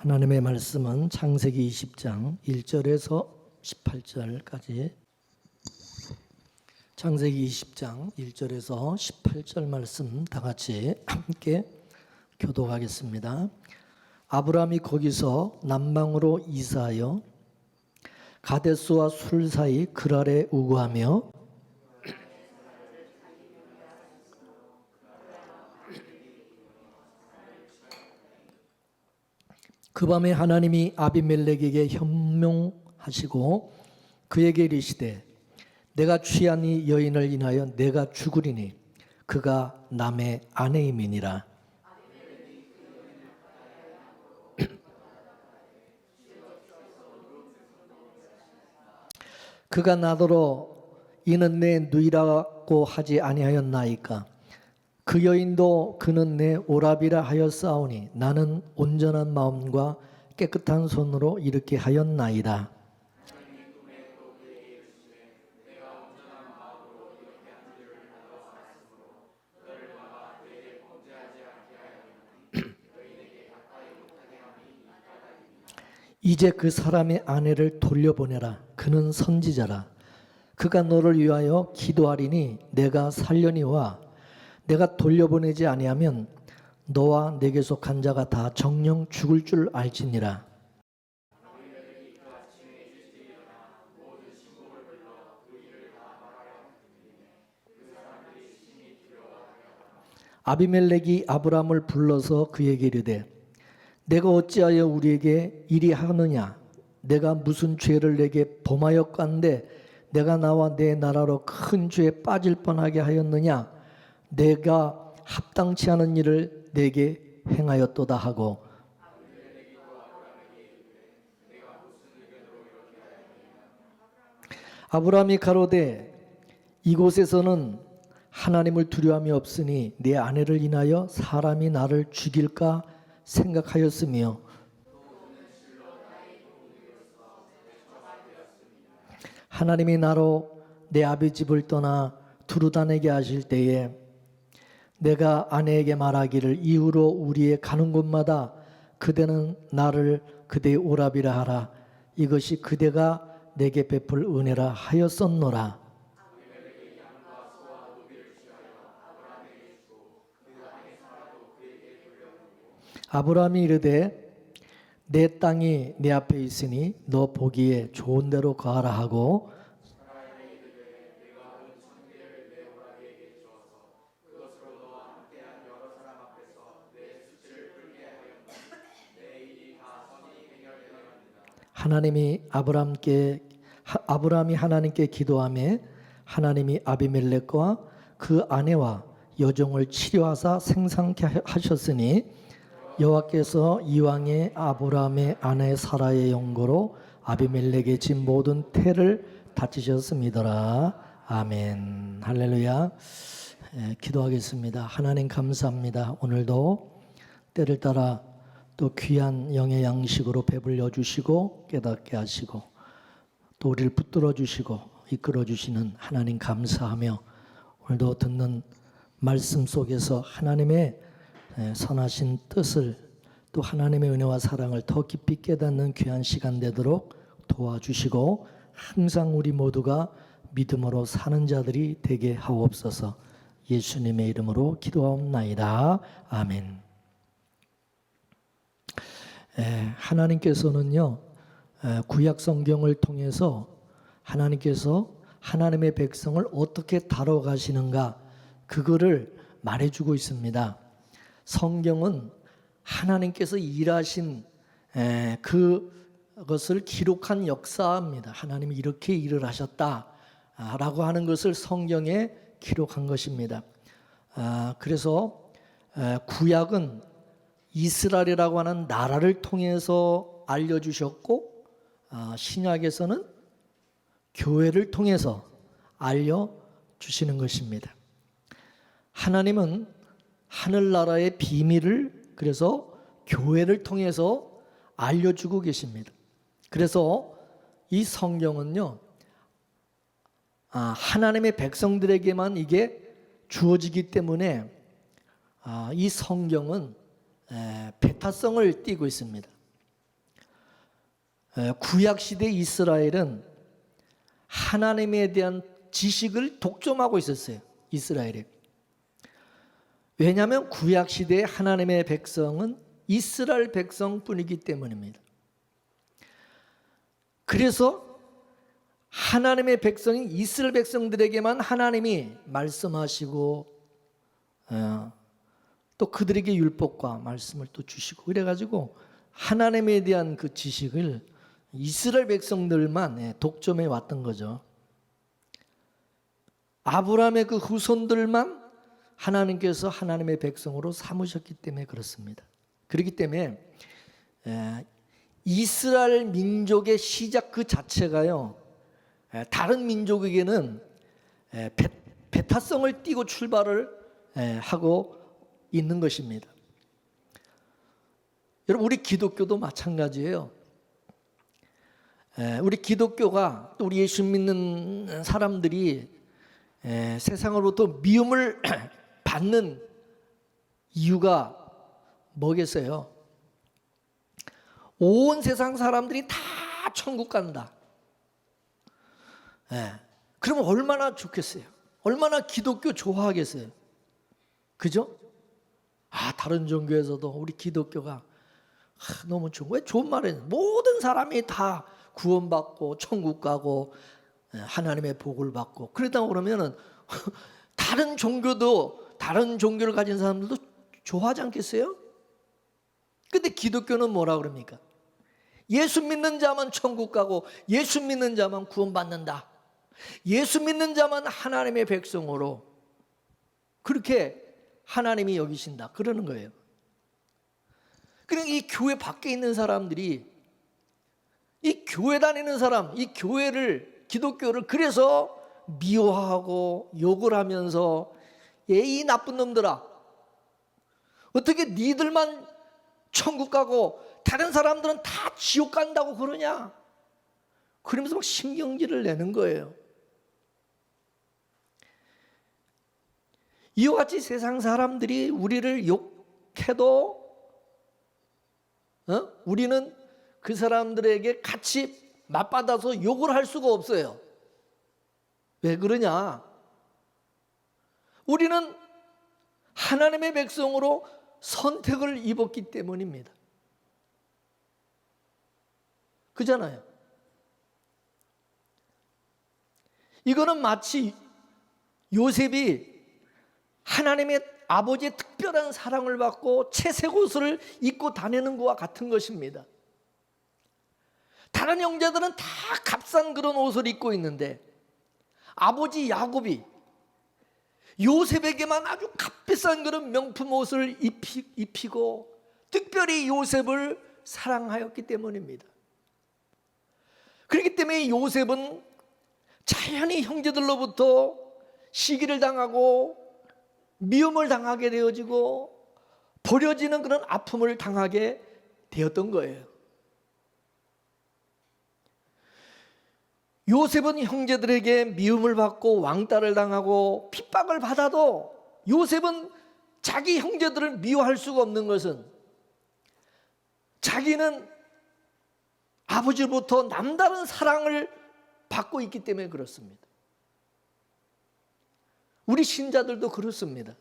하나님의 말씀은 창세기 20장 1절에서 18절까지, 창세기 20장 1절에서 18절 말씀 다 같이 함께 교독하겠습니다. 아브라함이 거기서 남방으로 이사하여 가데스와 술 사이 그랄에 우거하며 그 밤에 하나님이 아비멜렉에게 현명하시고 그에게 이르시되 내가 취한 이 여인을 인하여 내가 죽으리니 그가 남의 아내임이니라. 그가 나더러 이는 내 누이라고 하지 아니하였나이까. 그 여인도 그는 내 오라비라 하였사오니 나는 온전한 마음과 깨끗한 손으로 이렇게 하였나이다. 이제 그 사람의 아내를 돌려보내라. 그는 선지자라. 그가 너를 위하여 기도하리니 내가 살려니와 내가 돌려보내지 아니하면 너와 내게 속한 자가 다 정령 죽을 줄 알지니라. 아비멜렉이 아브라함을 불러서 그에게 이르되 내가 어찌하여 우리에게 이리 하느냐? 내가 무슨 죄를 내게 범하였건대 내가 나와 내 나라로 큰 죄에 빠질 뻔하게 하였느냐? 내가 합당치 않은 일을 내게 행하였도다 하고 아브라함이 가로되 이곳에서는 하나님을 두려움이 없으니 내 아내를 인하여 사람이 나를 죽일까 생각하였으며 하나님이 나로 내 아비 집을 떠나 두루다니게 하실 때에 내가 아내에게 말하기를 이후로 우리의 가는 곳마다 그대는 나를 그대의 오라비라 하라. 이것이 그대가 내게 베풀 은혜라 하였었노라. 아브라함이 이르되 내 땅이 내 앞에 있으니 너 보기에 좋은 대로 거하라 하고 아브라함이 하나님께 기도하며 하나님이 아비멜렉과 그 아내와 여종을 치료하사 생상케 하셨으니 여호와께서 이왕에 아브라함의 아내 사라의 영고로 아비멜렉의 집 모든 태를 다치셨음이더라. 아멘. 할렐루야. 기도하겠습니다. 하나님 감사합니다. 오늘도 때를 따라 또 귀한 영의 양식으로 배불려 주시고 깨닫게 하시고 또 우리를 붙들어 주시고 이끌어 주시는 하나님 감사하며 오늘도 듣는 말씀 속에서 하나님의 선하신 뜻을 또 하나님의 은혜와 사랑을 더 깊이 깨닫는 귀한 시간 되도록 도와주시고 항상 우리 모두가 믿음으로 사는 자들이 되게 하옵소서. 예수님의 이름으로 기도하옵나이다. 아멘. 하나님께서는요 구약 성경을 통해서 하나님께서 하나님의 백성을 어떻게 다뤄가시는가 그거를 말해주고 있습니다. 성경은 하나님께서 일하신 그것을 기록한 역사입니다. 하나님이 이렇게 일을 하셨다라고 하는 것을 성경에 기록한 것입니다. 그래서 구약은 이스라엘이라고 하는 나라를 통해서 알려주셨고 신약에서는 교회를 통해서 알려주시는 것입니다. 하나님은 하늘나라의 비밀을 그래서 교회를 통해서 알려주고 계십니다. 그래서 이 성경은요 하나님의 백성들에게만 이게 주어지기 때문에 이 성경은 배타성을 띠고 있습니다. 구약시대 이스라엘은 하나님에 대한 지식을 독점하고 있었어요. 이스라엘이. 왜냐하면 구약시대의 하나님의 백성은 이스라엘 백성뿐이기 때문입니다. 그래서 하나님의 백성인 이스라엘 백성들에게만 하나님이 말씀하시고 또 그들에게 율법과 말씀을 또 주시고 그래가지고 하나님에 대한 그 지식을 이스라엘 백성들만 독점해 왔던 거죠. 아브라함의 그 후손들만 하나님께서 하나님의 백성으로 삼으셨기 때문에 그렇습니다. 그렇기 때문에 이스라엘 민족의 시작 그 자체가요, 다른 민족에게는 배타성을 띠고 출발을 하고 있는 것입니다. 여러분, 우리 기독교도 마찬가지예요. 우리 기독교가 또 우리 예수 믿는 사람들이 세상으로부터 미움을 받는 이유가 뭐겠어요? 온 세상 사람들이 다 천국 간다. 그러면 얼마나 좋겠어요? 얼마나 기독교 좋아하겠어요? 그죠? 다른 종교에서도 우리 기독교가 너무 좋은, 왜 좋은 말이에요? 모든 사람이 다 구원받고 천국 가고 하나님의 복을 받고 그러다 그러면은 다른 종교도, 다른 종교를 가진 사람들도 좋아하지 않겠어요? 근데 기독교는 뭐라 그럽니까? 예수 믿는 자만 천국 가고 예수 믿는 자만 구원받는다. 예수 믿는 자만 하나님의 백성으로 그렇게 하나님이 여기신다 그러는 거예요. 그러니까 이 교회 밖에 있는 사람들이, 이 교회 다니는 사람, 이 교회를, 기독교를 그래서 미워하고 욕을 하면서 이 나쁜 놈들아, 어떻게 니들만 천국 가고 다른 사람들은 다 지옥 간다고 그러냐? 그러면서 막 신경질을 내는 거예요. 이와 같이 세상 사람들이 우리를 욕해도 우리는 그 사람들에게 같이 맞받아서 욕을 할 수가 없어요. 왜 그러냐? 우리는 하나님의 백성으로 선택을 입었기 때문입니다. 그잖아요. 이거는 마치 요셉이 하나님의 아버지의 특별한 사랑을 받고 채색 옷을 입고 다니는 것과 같은 것입니다. 다른 형제들은 다 값싼 그런 옷을 입고 있는데 아버지 야곱이 요셉에게만 아주 값비싼 그런 명품 옷을 입히고 특별히 요셉을 사랑하였기 때문입니다. 그렇기 때문에 요셉은 자연히 형제들로부터 시기를 당하고 미움을 당하게 되어지고 버려지는 그런 아픔을 당하게 되었던 거예요. 요셉은 형제들에게 미움을 받고 왕따를 당하고 핍박을 받아도 요셉은 자기 형제들을 미워할 수가 없는 것은 자기는 아버지로부터 남다른 사랑을 받고 있기 때문에 그렇습니다. 우리 신자들도 그렇습니다.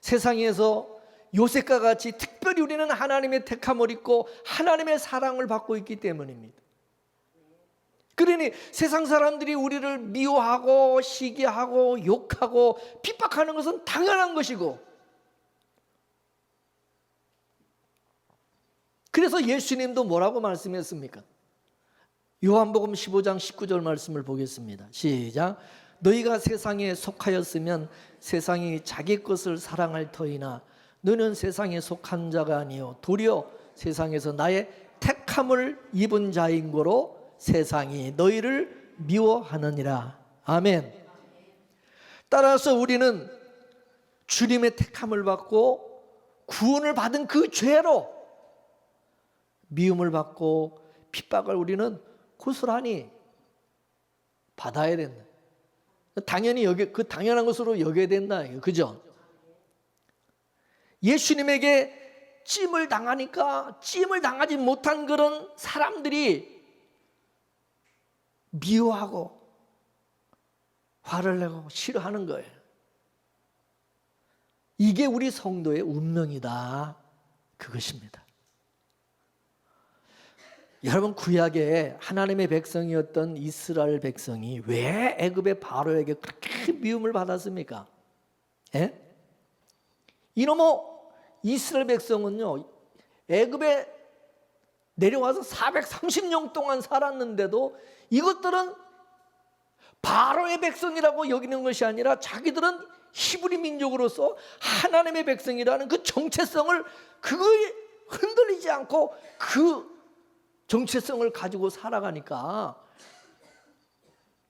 세상에서 요셉과 같이 특별히 우리는 하나님의 택함을 입고 하나님의 사랑을 받고 있기 때문입니다. 그러니 세상 사람들이 우리를 미워하고 시기하고 욕하고 핍박하는 것은 당연한 것이고, 그래서 예수님도 뭐라고 말씀했습니까? 요한복음 15장 19절 말씀을 보겠습니다. 시작. 너희가 세상에 속하였으면 세상이 자기 것을 사랑할 터이나 너는 세상에 속한 자가 아니요 도리어 세상에서 나의 택함을 입은 자인 거로 세상이 너희를 미워하느니라. 아멘. 따라서 우리는 주님의 택함을 받고 구원을 받은 그 죄로 미움을 받고 핍박을 우리는 고스란히 받아야 된다. 당연히 그 당연한 것으로 여겨야 된다. 그죠? 예수님에게 찜을 당하니까 찜을 당하지 못한 그런 사람들이 미워하고 화를 내고 싫어하는 거예요. 이게 우리 성도의 운명이다, 그것입니다. 여러분, 구약에 하나님의 백성이었던 이스라엘 백성이 왜 애굽의 바로에게 그렇게 미움을 받았습니까? 예? 이놈의 이스라엘 백성은요, 애굽에 내려와서 430년 동안 살았는데도 이것들은 바로의 백성이라고 여기는 것이 아니라 자기들은 히브리 민족으로서 하나님의 백성이라는 그 정체성을, 그거에 흔들리지 않고 그 정체성을 가지고 살아가니까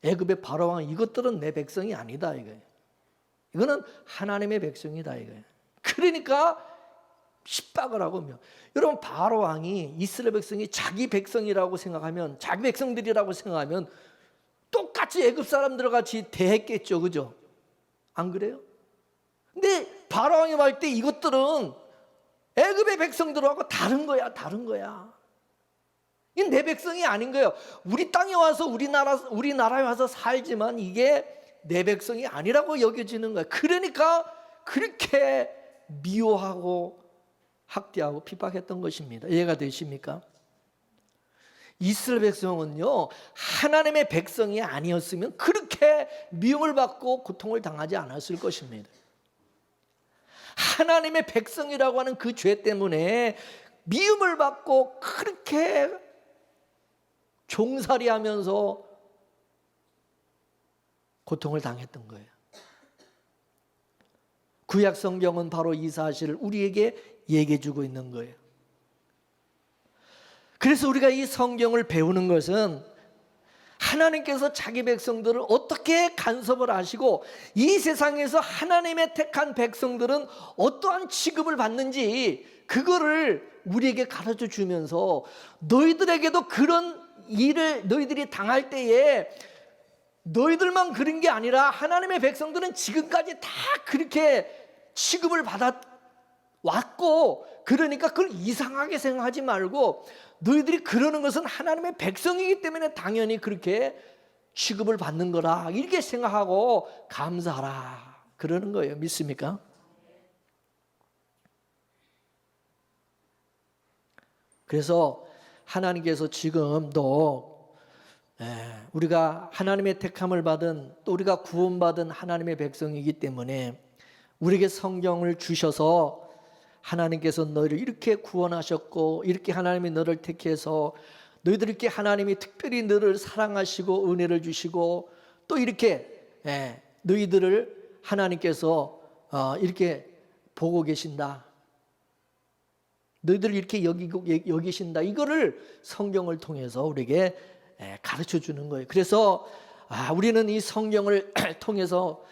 애굽의 바로왕은 이것들은 내 백성이 아니다 이거예요. 이거는 하나님의 백성이다 이거예요. 그러니까 핍박을 하고, 여러분, 바로왕이 이스라엘 백성이 자기 백성이라고 생각하면, 자기 백성들이라고 생각하면 똑같이 애굽 사람들과 같이 대했겠죠, 그죠? 안 그래요? 근데 바로왕이 말 때 이것들은 애굽의 백성들하고 다른 거야, 다른 거야. 이게 내 백성이 아닌 거예요. 우리 땅에 와서 우리나라에 와서 살지만 이게 내 백성이 아니라고 여겨지는 거예요. 그러니까 그렇게 미워하고 학대하고 핍박했던 것입니다. 이해가 되십니까? 이스라엘 백성은요, 하나님의 백성이 아니었으면 그렇게 미움을 받고 고통을 당하지 않았을 것입니다. 하나님의 백성이라고 하는 그 죄 때문에 미움을 받고 그렇게 종살이하면서 고통을 당했던 거예요. 구약 성경은 바로 이 사실을 우리에게 얘기해 주고 있는 거예요. 그래서 우리가 이 성경을 배우는 것은 하나님께서 자기 백성들을 어떻게 간섭을 하시고 이 세상에서 하나님의 택한 백성들은 어떠한 취급을 받는지 그거를 우리에게 가르쳐 주면서 너희들에게도 그런 일을 너희들이 당할 때에 너희들만 그런 게 아니라 하나님의 백성들은 지금까지 다 그렇게 취급을 받아왔고, 그러니까 그걸 이상하게 생각하지 말고 너희들이 그러는 것은 하나님의 백성이기 때문에 당연히 그렇게 취급을 받는 거라, 이렇게 생각하고 감사하라, 그러는 거예요. 믿습니까? 그래서 하나님께서 지금도 우리가 하나님의 택함을 받은, 또 우리가 구원받은 하나님의 백성이기 때문에 우리에게 성경을 주셔서 하나님께서 너희를 이렇게 구원하셨고 이렇게 하나님이 너를 택해서 너희들 이렇게 하나님이 특별히 너를 사랑하시고 은혜를 주시고 또 이렇게 너희들을 하나님께서 이렇게 보고 계신다, 너희들을 이렇게 여기신다, 이거를 성경을 통해서 우리에게 가르쳐 주는 거예요. 그래서 우리는 이 성경을 통해서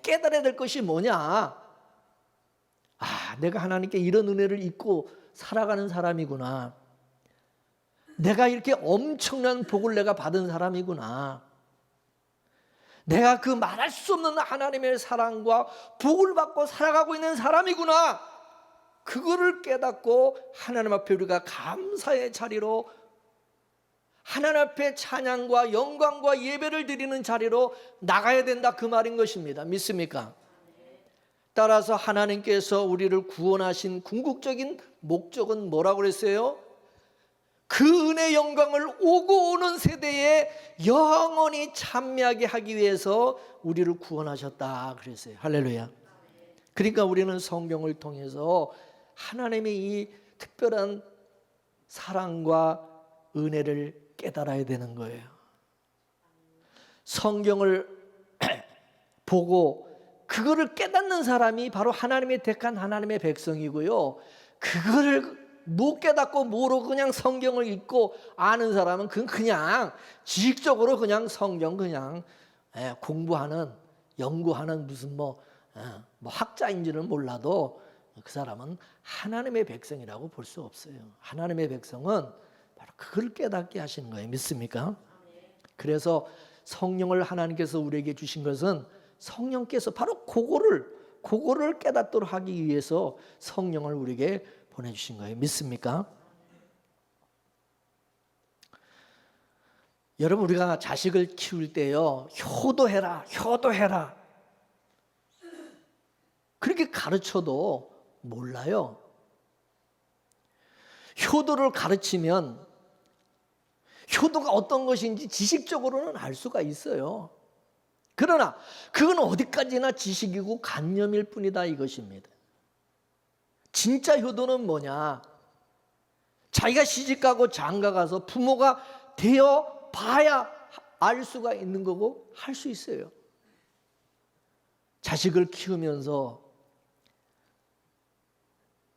깨달아야 될 것이 뭐냐, 내가 하나님께 이런 은혜를 입고 살아가는 사람이구나, 내가 이렇게 엄청난 복을 내가 받은 사람이구나, 내가 그 말할 수 없는 하나님의 사랑과 복을 받고 살아가고 있는 사람이구나, 그거를 깨닫고 하나님 앞에 우리가 감사의 자리로, 하나님 앞에 찬양과 영광과 예배를 드리는 자리로 나가야 된다, 그 말인 것입니다. 믿습니까? 따라서 하나님께서 우리를 구원하신 궁극적인 목적은 뭐라고 그랬어요? 그 은혜 영광을 오고 오는 세대에 영원히 찬미하게 하기 위해서 우리를 구원하셨다 그랬어요. 할렐루야. 그러니까 우리는 성경을 통해서 하나님의 이 특별한 사랑과 은혜를 깨달아야 되는 거예요. 성경을 보고 그거를 깨닫는 사람이 바로 하나님의 택한 하나님의 백성이고요, 그거를 못 깨닫고 모르고 그냥 성경을 읽고 아는 사람은 그건 그냥 지식적으로 그냥 성경 그냥 공부하는, 연구하는 무슨 뭐 학자인지는 몰라도 그 사람은 하나님의 백성이라고 볼 수 없어요. 하나님의 백성은 바로 그걸 깨닫게 하시는 거예요. 믿습니까? 그래서 성령을 하나님께서 우리에게 주신 것은 성령께서 바로 그거를 깨닫도록 하기 위해서 성령을 우리에게 보내주신 거예요. 믿습니까? 여러분, 우리가 자식을 키울 때요, 효도해라, 효도해라, 그렇게 가르쳐도 몰라요. 효도를 가르치면 효도가 어떤 것인지 지식적으로는 알 수가 있어요. 그러나 그건 어디까지나 지식이고 관념일 뿐이다, 이것입니다. 진짜 효도는 뭐냐? 자기가 시집가고 장가가서 부모가 되어 봐야 알 수가 있는 거고 할 수 있어요. 자식을 키우면서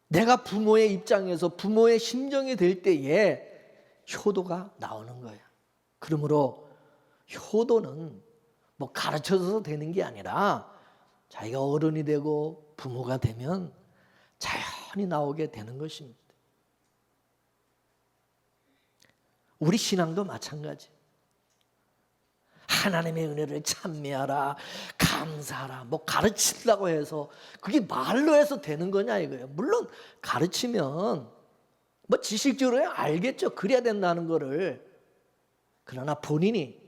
내가 부모의 입장에서 부모의 심정이 될 때에 효도가 나오는 거예요. 그러므로 효도는 뭐 가르쳐서 되는 게 아니라 자기가 어른이 되고 부모가 되면 자연히 나오게 되는 것입니다. 우리 신앙도 마찬가지. 하나님의 은혜를 찬미하라, 감사하라, 뭐 가르친다고 해서 그게 말로 해서 되는 거냐 이거예요. 물론 가르치면 뭐 지식적으로 알겠죠. 그래야 된다는 거를. 그러나 본인이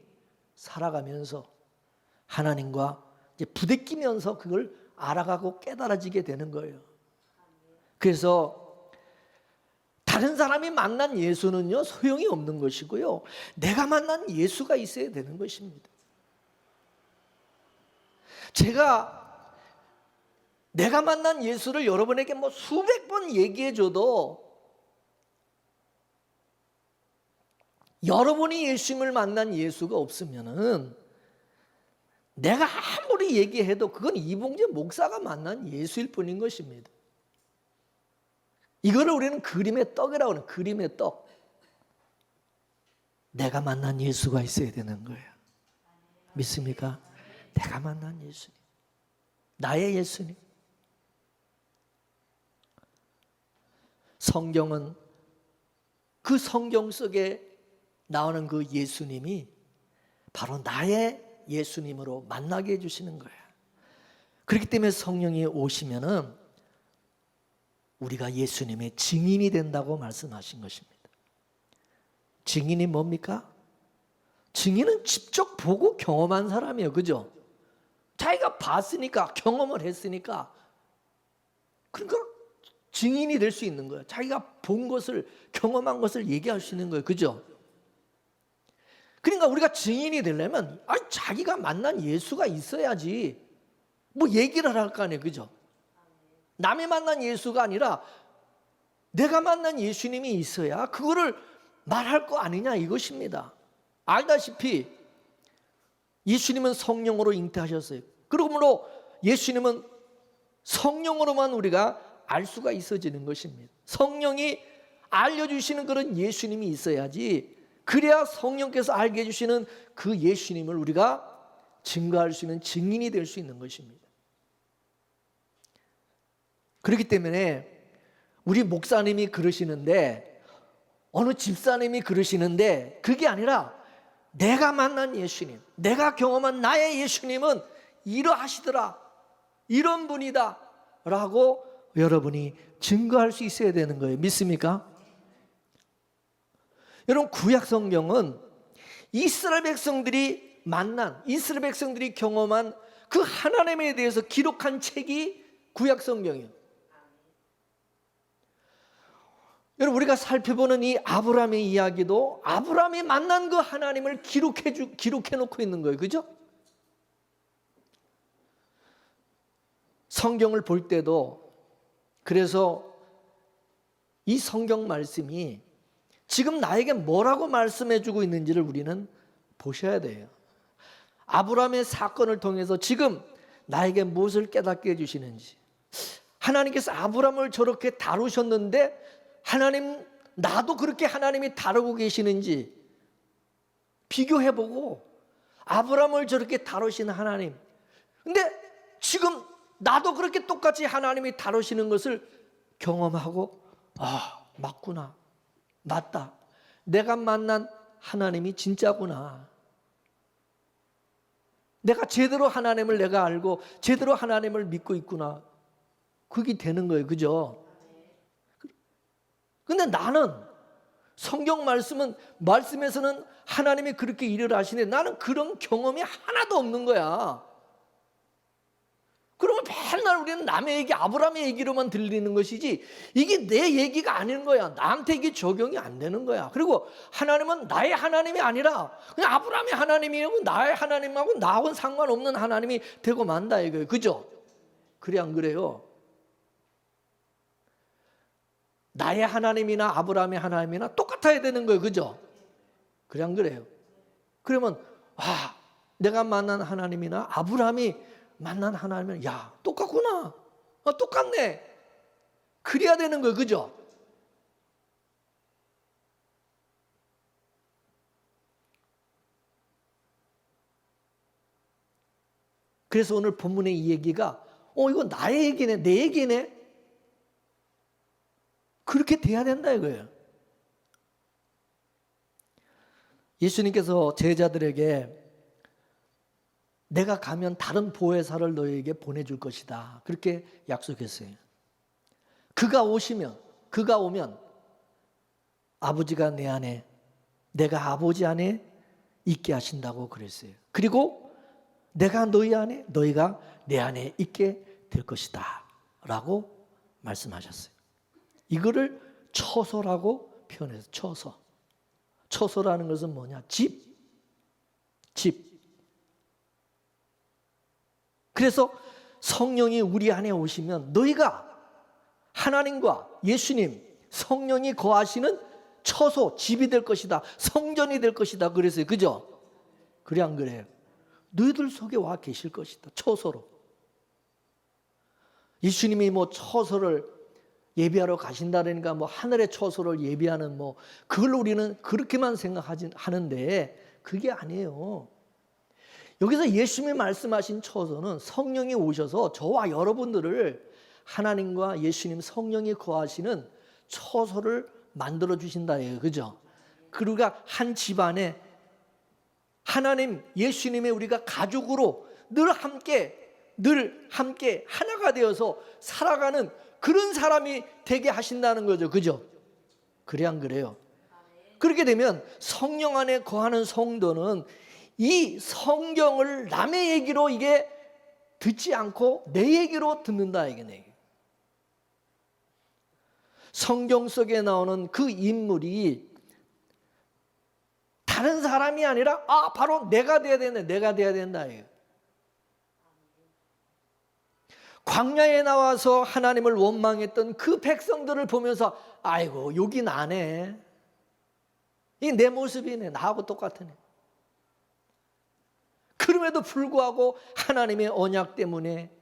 살아가면서 하나님과 이제 부대끼면서 그걸 알아가고 깨달아지게 되는 거예요. 그래서 다른 사람이 만난 예수는요, 소용이 없는 것이고요, 내가 만난 예수가 있어야 되는 것입니다. 제가 내가 만난 예수를 여러분에게 뭐 수백 번 얘기해줘도 여러분이 예수님을 만난 예수가 없으면은 내가 아무리 얘기해도 그건 이봉재 목사가 만난 예수일 뿐인 것입니다. 이거를 우리는 그림의 떡이라고 하는, 그림의 떡. 내가 만난 예수가 있어야 되는 거예요. 믿습니까? 내가 만난 예수님, 나의 예수님. 성경은 그 성경 속에 나오는 그 예수님이 바로 나의 예수님으로 만나게 해주시는 거예요. 그렇기 때문에 성령이 오시면은 우리가 예수님의 증인이 된다고 말씀하신 것입니다. 증인이 뭡니까? 증인은 직접 보고 경험한 사람이에요. 그죠? 자기가 봤으니까, 경험을 했으니까, 그러니까 증인이 될 수 있는 거예요. 자기가 본 것을, 경험한 것을 얘기할 수 있는 거예요. 그죠? 그러니까 우리가 증인이 되려면 자기가 만난 예수가 있어야지 뭐 얘기를 할 거 아니에요. 그죠? 남이 만난 예수가 아니라 내가 만난 예수님이 있어야 그거를 말할 거 아니냐 이것입니다. 알다시피 예수님은 성령으로 잉태하셨어요. 그러므로 예수님은 성령으로만 우리가 알 수가 있어지는 것입니다. 성령이 알려주시는 그런 예수님이 있어야지, 그래야 성령께서 알게 해주시는 그 예수님을 우리가 증거할 수 있는 증인이 될 수 있는 것입니다. 그렇기 때문에 우리 목사님이 그러시는데, 어느 집사님이 그러시는데, 그게 아니라 내가 만난 예수님, 내가 경험한 나의 예수님은 이러하시더라, 이런 분이다 라고 여러분이 증거할 수 있어야 되는 거예요. 믿습니까? 여러분, 구약 성경은 이스라엘 백성들이 만난, 이스라엘 백성들이 경험한 그 하나님에 대해서 기록한 책이 구약 성경이에요. 여러분, 우리가 살펴보는 이 아브라함의 이야기도 아브라함이 만난 그 하나님을 기록해 놓고 있는 거예요. 그죠? 성경을 볼 때도 그래서 이 성경 말씀이 지금 나에게 뭐라고 말씀해 주고 있는지를 우리는 보셔야 돼요. 아브라함의 사건을 통해서 지금 나에게 무엇을 깨닫게 해주시는지, 하나님께서 아브라함을 저렇게 다루셨는데 하나님, 나도 그렇게 하나님이 다루고 계시는지 비교해보고, 아브라함을 저렇게 다루시는 하나님, 근데 지금 나도 그렇게 똑같이 하나님이 다루시는 것을 경험하고, 아, 맞구나, 맞다, 내가 만난 하나님이 진짜구나, 내가 제대로 하나님을 내가 알고 제대로 하나님을 믿고 있구나, 그게 되는 거예요. 그죠? 근데 나는 성경 말씀에서는 하나님이 그렇게 일을 하시는데 나는 그런 경험이 하나도 없는 거야. 그러면 맨날 우리는 남의 얘기, 아브라함의 얘기로만 들리는 것이지 이게 내 얘기가 아닌 거야. 나한테 이게 적용이 안 되는 거야. 그리고 하나님은 나의 하나님이 아니라 그냥 아브라함의 하나님이고 나의 하나님하고 나하고는 상관없는 하나님이 되고 만다 이거예요. 그죠? 그래 안 그래요? 나의 하나님이나 아브라함의 하나님이나 똑같아야 되는 거예요. 그죠? 그래 안 그래요? 그러면 내가 만난 하나님이나 아브라함이 만난 하나님은 똑같구나. 똑같네. 그래야 되는 거예요. 그죠? 그래서 오늘 본문의 이 얘기가 이거 나의 얘기네. 내 얘기네. 그렇게 돼야 된다 이거예요. 예수님께서 제자들에게 내가 가면 다른 보혜사를 너에게 보내줄 것이다. 그렇게 약속했어요. 그가 오면 아버지가 내 안에, 내가 아버지 안에 있게 하신다고 그랬어요. 그리고 내가 너희 안에, 너희가 내 안에 있게 될 것이다 라고 말씀하셨어요. 이거를 처소라고 표현해서 처소. 처소라는 것은 뭐냐? 집. 그래서 성령이 우리 안에 오시면 너희가 하나님과 예수님, 성령이 거하시는 처소, 집이 될 것이다. 성전이 될 것이다. 그랬어요. 그죠? 그래 안 그래요? 너희들 속에 와 계실 것이다. 처소로. 예수님이 처소를 예비하러 가신다니까 하늘의 처소를 예비하는 그걸 우리는 그렇게만 하는데 그게 아니에요. 여기서 예수님이 말씀하신 처소는 성령이 오셔서 저와 여러분들을 하나님과 예수님 성령이 거하시는 처소를 만들어 주신다 예요. 그죠? 그리고 한 집안에 하나님 예수님의 우리가 가족으로 늘 함께 하나가 되어서 살아가는 그런 사람이 되게 하신다는 거죠. 그죠? 그래 안 그래요? 그렇게 되면 성령 안에 거하는 성도는 이 성경을 남의 얘기로 이게 듣지 않고 내 얘기로 듣는다 이게. 성경 속에 나오는 그 인물이 다른 사람이 아니라 바로 내가 돼야 된다 이게. 광야에 나와서 하나님을 원망했던 그 백성들을 보면서 아이고 여기 나네. 이게 내 모습이네. 나하고 똑같으네. 그럼에도 불구하고 하나님의 언약 때문에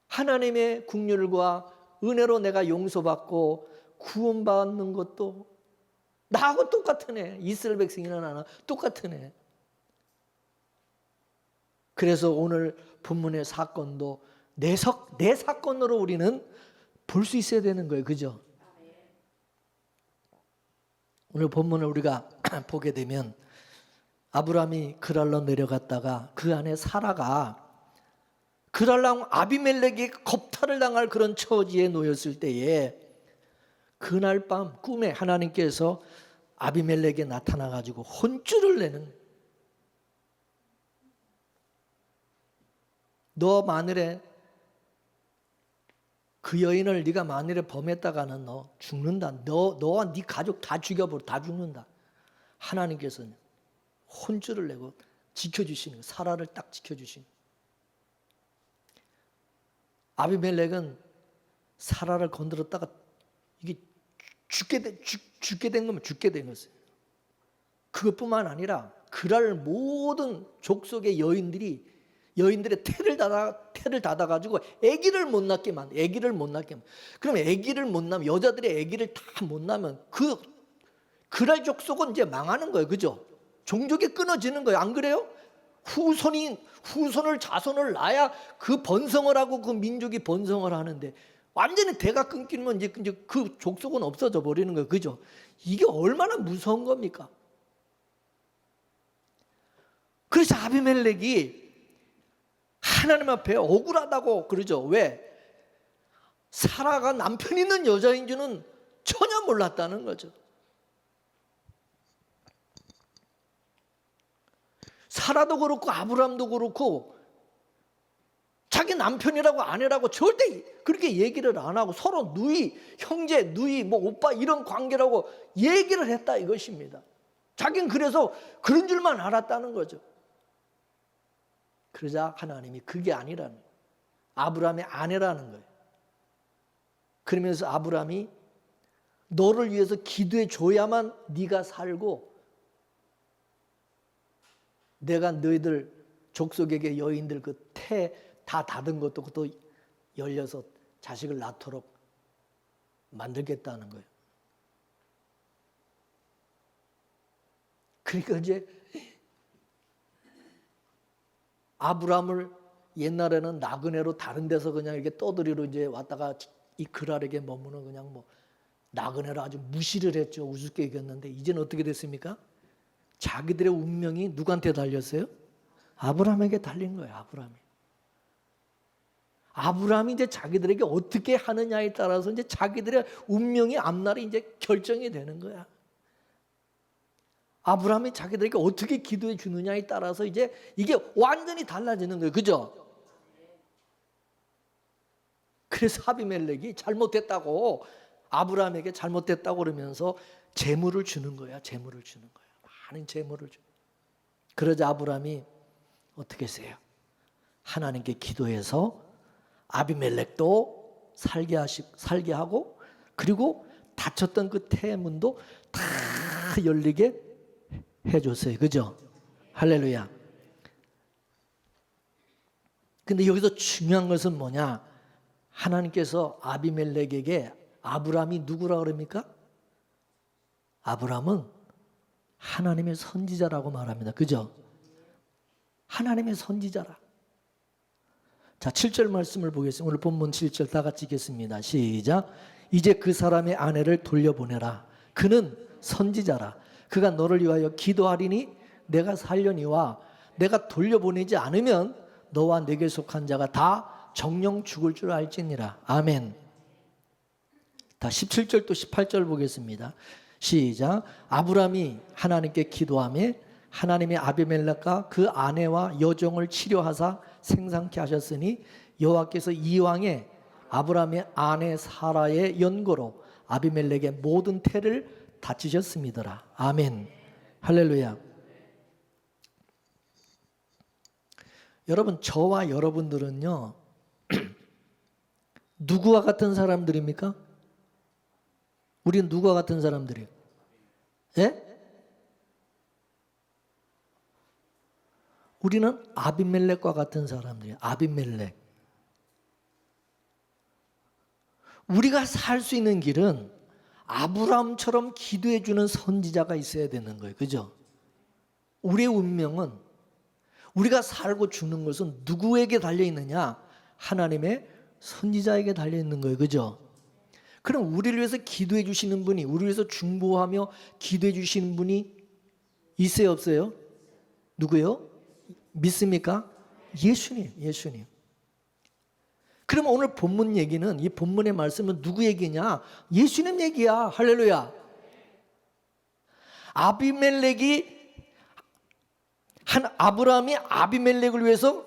하나님의 긍휼과 은혜로 내가 용서받고 구원받는 것도 나하고 똑같으네. 이스라엘 백성이나 나나 똑같으네. 그래서 오늘 본문의 사건도 내 사건으로 우리는 볼 수 있어야 되는 거예요. 그죠? 오늘 본문을 우리가 보게 되면 아브라함이 그랄로 내려갔다가 그 안에 사라가 그랄랑 아비멜렉이 겁탈을 당할 그런 처지에 놓였을 때에 그날 밤 꿈에 하나님께서 아비멜렉에 나타나가지고 혼쭐을 내는, 너 만일에 그 여인을 네가 만일에 범했다가는 너 죽는다. 너와 네 가족 다 죽여버려. 다 죽는다. 하나님께서는 혼쭐을 내고 지켜주시는 거예요. 사라를 딱 지켜주시는 거예요. 아비멜렉은 사라를 건드렸다가 이게 죽게 된 거면 죽게 된 것이에요. 그것뿐만 아니라 그랄 모든 족속의 여인들의 태를 닫아가지고 아기를 못 낳게 만들. 그럼 아기를 못 낳으면 여자들의 아기를 다 못 낳으면 그랄 족속은 이제 망하는 거예요. 그죠? 종족이 끊어지는 거예요. 안 그래요? 자손을 낳아야 그 번성을 하고 그 민족이 번성을 하는데 완전히 대가 끊기면 이제 그 족속은 없어져 버리는 거예요. 그죠? 이게 얼마나 무서운 겁니까? 그래서 아비멜렉이 하나님 앞에 억울하다고 그러죠. 왜? 사라가 남편 있는 여자인 줄은 전혀 몰랐다는 거죠. 사라도 그렇고 아브라함도 그렇고 자기 남편이라고 아내라고 절대 그렇게 얘기를 안 하고 서로 누이, 형제, 누이, 뭐 오빠 이런 관계라고 얘기를 했다 이것입니다. 자기는 그래서 그런 줄만 알았다는 거죠. 그러자 하나님이 그게 아니라는 거예요. 아브라함의 아내라는 거예요. 그러면서 아브라함이 너를 위해서 기도해 줘야만 네가 살고 내가 너희들 족속에게 여인들 그 태 다 닫은 것도 그것도 열려서 자식을 낳도록 만들겠다는 거예요. 그러니까 이제 아브라함을 옛날에는 나그네로 다른 데서 그냥 이렇게 떠들이로 이제 왔다가 이 그랄에게 머무는 그냥 뭐 나그네로 아주 무시를 했죠. 우습게 여겼는데 이제는 어떻게 됐습니까? 자기들의 운명이 누구한테 달렸어요? 아브라함에게 달린 거예요. 아브라함이 이제 자기들에게 어떻게 하느냐에 따라서 이제 자기들의 운명의 앞날이 이제 결정이 되는 거야. 아브라함이 자기들에게 어떻게 기도해 주느냐에 따라서 이제 이게 완전히 달라지는 거예요. 그죠? 그래서 아비멜렉이 잘못됐다고 아브라함에게 잘못됐다고 그러면서 재물을 주는 거야. 재물을 주는 거야. 많은 재물을 줘. 그러자 아브라함이 어떻게 했어요? 하나님께 기도해서 아비멜렉도 살게 하고 그리고 닫혔던 그 태문도 다 열리게 해줬어요. 그죠? 할렐루야. 근데 여기서 중요한 것은 뭐냐? 하나님께서 아비멜렉에게 아브라함이 누구라 그럽니까? 아브라함은 하나님의 선지자라고 말합니다. 그죠? 하나님의 선지자라. 자, 7절 말씀을 보겠습니다. 오늘 본문 7절 다 같이 읽겠습니다. 시작. 이제 그 사람의 아내를 돌려보내라. 그는 선지자라. 그가 너를 위하여 기도하리니 내가 살려니와 내가 돌려보내지 않으면 너와 내게 속한 자가 다 정령 죽을 줄 알지니라. 아멘. 다 17절 또 18절 보겠습니다. 시작. 아브라함이 하나님께 기도하며 하나님의 아비멜렉과 그 아내와 여종을 치료하사 생상케 하셨으니 여호와께서 이왕에 아브라함의 아내 사라의 연고로 아비멜렉의 모든 태를 다치셨습니다. 아멘. 할렐루야. 여러분, 저와 여러분들은요 누구와 같은 사람들입니까? 우리는 누구와 같은 사람들이에요? 예? 우리는 아비멜렉과 같은 사람들이에요. 아비멜렉. 우리가 살 수 있는 길은 아브라함처럼 기도해 주는 선지자가 있어야 되는 거예요. 그죠? 우리의 운명은 우리가 살고 죽는 것은 누구에게 달려 있느냐? 하나님의 선지자에게 달려 있는 거예요. 그죠? 그럼 우리를 위해서 기도해 주시는 분이, 우리를 위해서 중보하며 기도해 주시는 분이 있어요, 없어요? 누구요? 믿습니까? 예수님, 예수님. 그러면 오늘 본문 얘기는, 이 본문의 말씀은 누구 얘기냐? 예수님 얘기야. 할렐루야. 아브라함이 아비멜렉을 위해서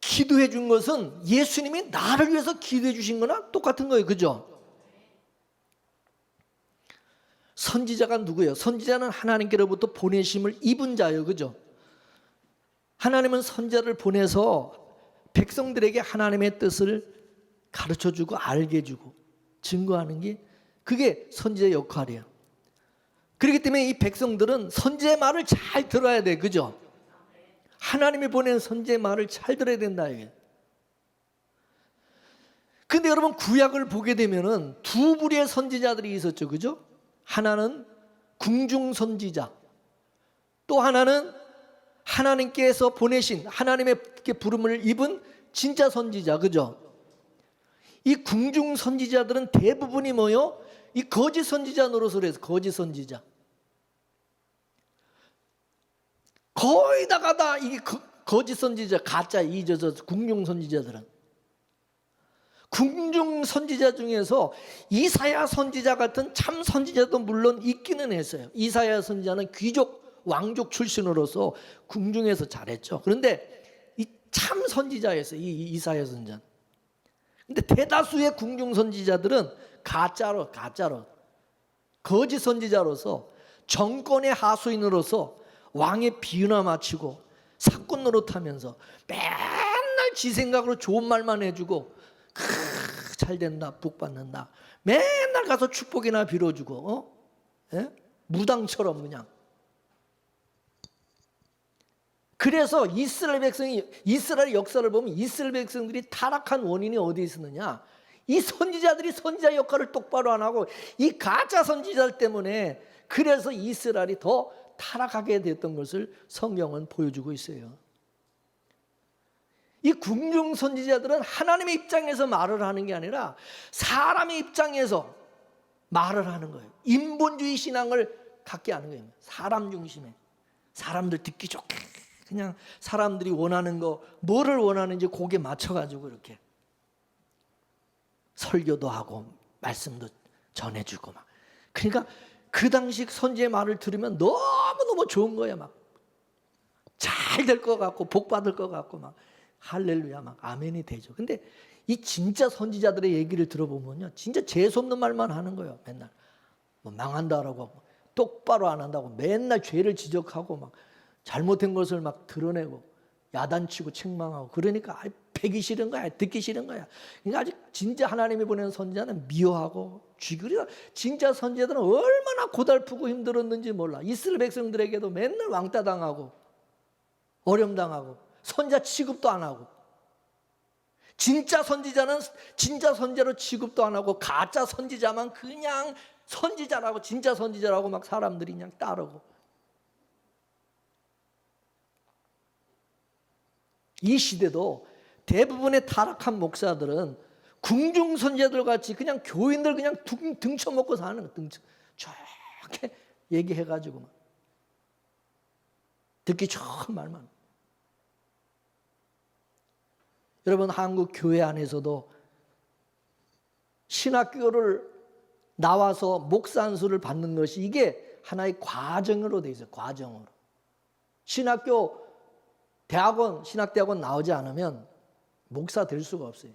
기도해 준 것은 예수님이 나를 위해서 기도해 주신 거나 똑같은 거예요. 그죠? 선지자가 누구예요? 선지자는 하나님께로부터 보내심을 입은 자예요. 그죠? 하나님은 선지자를 보내서 백성들에게 하나님의 뜻을 가르쳐주고 알게 해주고 증거하는 게 그게 선지자의 역할이에요. 그렇기 때문에 이 백성들은 선지자의 말을 잘 들어야 돼. 그죠? 하나님이 보낸 선지자의 말을 잘 들어야 된다. 이게. 근데 여러분 구약을 보게 되면은 두 부류의 선지자들이 있었죠. 그죠? 하나는 궁중 선지자, 또 하나는 하나님께서 보내신 하나님의 부름을 입은 진짜 선지자. 그죠? 이 궁중 선지자들은 대부분이 뭐요? 이 거짓 선지자 노릇을 해서 거짓 선지자. 거의 다 이게 거짓 선지자, 가짜 이저서 궁중 선지자들은 궁중 선지자 중에서 이사야 선지자 같은 참 선지자도 물론 있기는 했어요. 이사야 선지자는 귀족 왕족 출신으로서 궁중에서 잘했죠. 그런데 이 참 선지자였어요. 이 이사야 선지자는. 근데 대다수의 궁중 선지자들은 가짜로 거짓 선지자로서 정권의 하수인으로서 왕의 비유나 마치고 사건 노릇하면서 맨날 지 생각으로 좋은 말만 해주고 잘 된다, 복 받는다, 맨날 가서 축복이나 빌어주고 예? 무당처럼 그냥. 그래서 이스라엘 역사를 보면 이스라엘 백성들이 타락한 원인이 어디에 있었느냐, 이 선지자들이 선지자 역할을 똑바로 안 하고 이 가짜 선지자 때문에, 그래서 이스라엘이 더 타락하게 됐던 것을 성경은 보여주고 있어요. 이 궁중 선지자들은 하나님의 입장에서 말을 하는 게 아니라 사람의 입장에서 말을 하는 거예요. 인본주의 신앙을 갖게 하는 거예요. 사람 중심에, 사람들 듣기 좋게 그냥 사람들이 원하는 거, 뭐를 원하는지 거기에 맞춰가지고 이렇게 설교도 하고 말씀도 전해주고 막. 그러니까 그 당시 선지의 말을 들으면 너무너무 좋은 거야. 막 잘 될 것 같고 복 받을 것 같고 막 할렐루야 막 아멘이 되죠. 근데 이 진짜 선지자들의 얘기를 들어보면요, 진짜 재수없는 말만 하는 거예요. 맨날 뭐 망한다라고 하고 똑바로 안 한다고 맨날 죄를 지적하고 막 잘못된 것을 막 드러내고 야단치고 책망하고. 그러니까 배기 싫은 거야, 듣기 싫은 거야. 그러니까 아직 진짜 하나님이 보내는 선지자는 미워하고 쥐그리다. 진짜 선지자들은 얼마나 고달프고 힘들었는지 몰라. 이스라엘 백성들에게도 맨날 왕따 당하고 어려움 당하고 선지자 취급도 안 하고. 진짜 선지자는 진짜 선지자로 취급도 안 하고 가짜 선지자만 그냥 선지자라고, 진짜 선지자라고 막 사람들이 그냥 따르고. 이 시대도 대부분의 타락한 목사들은 궁중 선지자들 같이 그냥 교인들 그냥 등쳐먹고 사는 거. 저렇게 얘기해가지고 막 듣기 좋은 말만. 여러분, 한국 교회 안에서도 신학교를 나와서 목사 안수를 받는 것이 이게 하나의 과정으로 돼 있어요. 과정으로. 신학교 대학원, 신학대학원 나오지 않으면 목사 될 수가 없어요.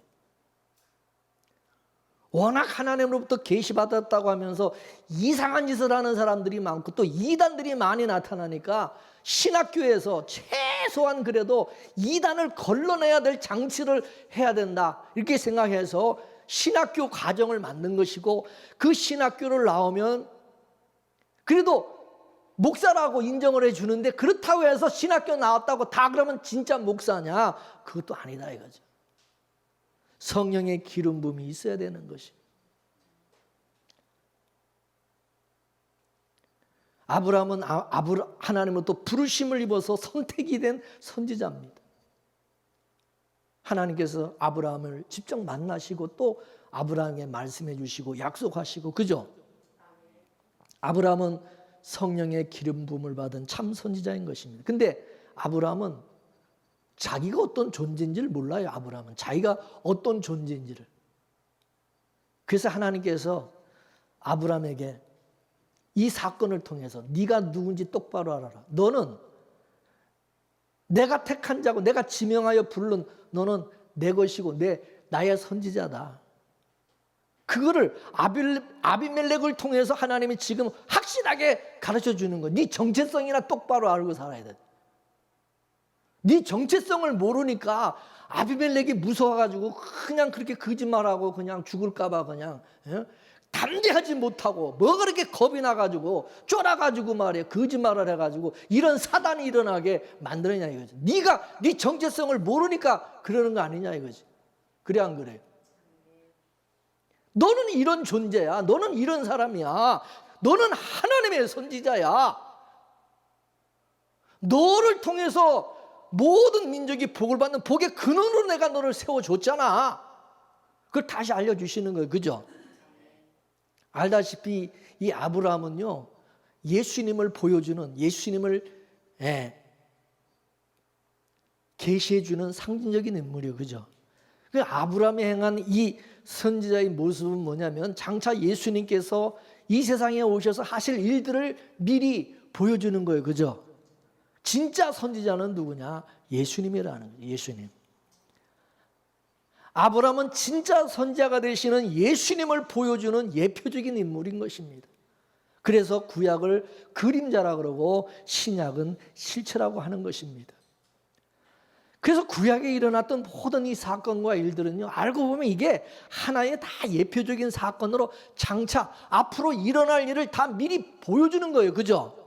워낙 하나님으로부터 계시받았다고 하면서 이상한 짓을 하는 사람들이 많고 또 이단들이 많이 나타나니까 신학교에서 최소한 그래도 이단을 걸러내야 될 장치를 해야 된다, 이렇게 생각해서 신학교 과정을 만든 것이고, 그 신학교를 나오면 그래도 목사라고 인정을 해주는데, 그렇다고 해서 신학교 나왔다고 다 그러면 진짜 목사냐? 그것도 아니다 이거죠. 성령의 기름 부음이 있어야 되는 것이. 아브라함은 하나님으로부터 부르심을 입어서 선택이 된 선지자입니다. 하나님께서 아브라함을 직접 만나시고 또 아브라함에게 말씀해 주시고 약속하시고, 그죠? 아브라함은 성령의 기름 부음을 받은 참 선지자인 것입니다. 근데 아브라함은 자기가 어떤 존재인지를 몰라요. 아브라함은 자기가 어떤 존재인지를. 그래서 하나님께서 아브라함에게 이 사건을 통해서 네가 누군지 똑바로 알아라. 너는 내가 택한 자고 내가 지명하여 부른 너는 내 것이고 나의 선지자다. 그거를 아비멜렉을 통해서 하나님이 지금 확실하게 가르쳐 주는 거야. 네 정체성이나 똑바로 알고 살아야 돼. 네 정체성을 모르니까 아비멜렉이 무서워가지고 그냥 그렇게 거짓말하고 그냥 죽을까 봐 그냥 담대하지 못하고 뭐 그렇게 겁이 나가지고 쫄아가지고 말이야 거짓말을 해가지고 이런 사단이 일어나게 만들었냐 이거지. 네가 네 정체성을 모르니까 그러는 거 아니냐 이거지. 그래 안 그래요? 너는 이런 존재야. 너는 이런 사람이야. 너는 하나님의 선지자야. 너를 통해서 모든 민족이 복을 받는 복의 근원으로 내가 너를 세워줬잖아. 그걸 다시 알려주시는 거예요. 그죠? 알다시피 이 아브라함은요, 예수님을 보여주는, 예수님을 계시해주는 상징적인 인물이에요. 그죠? 그 아브라함이 행한 이 선지자의 모습은 뭐냐면 장차 예수님께서 이 세상에 오셔서 하실 일들을 미리 보여주는 거예요. 그죠? 진짜 선지자는 누구냐? 예수님이라는 거예요. 예수님. 아브라함은 진짜 선지자가 되시는 예수님을 보여주는 예표적인 인물인 것입니다. 그래서 구약을 그림자라 그러고 신약은 실체라고 하는 것입니다. 그래서 구약에 일어났던 모든 이 사건과 일들은요, 알고 보면 이게 하나의 다 예표적인 사건으로 장차 앞으로 일어날 일을 다 미리 보여주는 거예요. 그죠?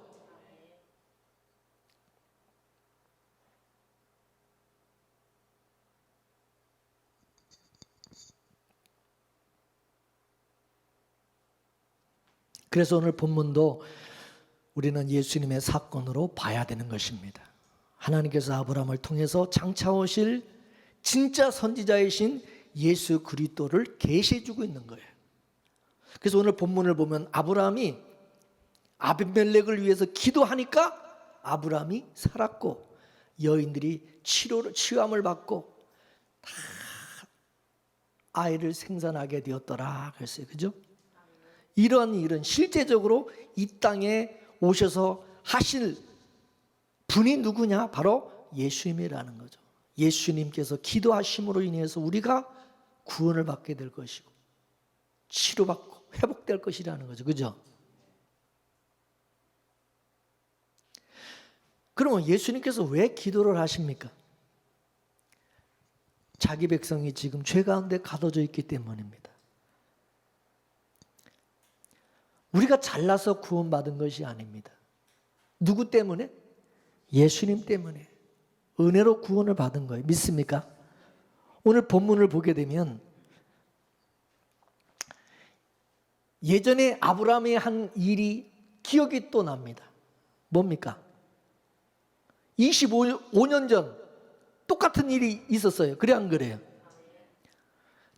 그래서 오늘 본문도 우리는 예수님의 사건으로 봐야 되는 것입니다. 하나님께서 아브라함을 통해서 장차 오실 진짜 선지자이신 예수 그리스도를 계시해 주고 있는 거예요. 그래서 오늘 본문을 보면 아브라함이 아비멜렉을 위해서 기도하니까 아브라함이 살았고 여인들이 치유함을 받고 다 아이를 생산하게 되었더라 그랬어요. 그죠? 이러한 일은 실제적으로 이 땅에 오셔서 하실 분이 누구냐? 바로 예수님이라는 거죠. 예수님께서 기도하심으로 인해서 우리가 구원을 받게 될 것이고 치료받고 회복될 것이라는 거죠. 그죠? 그러면 예수님께서 왜 기도를 하십니까? 자기 백성이 지금 죄 가운데 가둬져 있기 때문입니다. 우리가 잘나서 구원받은 것이 아닙니다. 누구 때문에? 예수님 때문에 은혜로 구원을 받은 거예요. 믿습니까? 오늘 본문을 보게 되면 예전에 아브라함이 한 일이 기억이 또 납니다. 뭡니까? 25년 전 똑같은 일이 있었어요. 그래 안 그래요?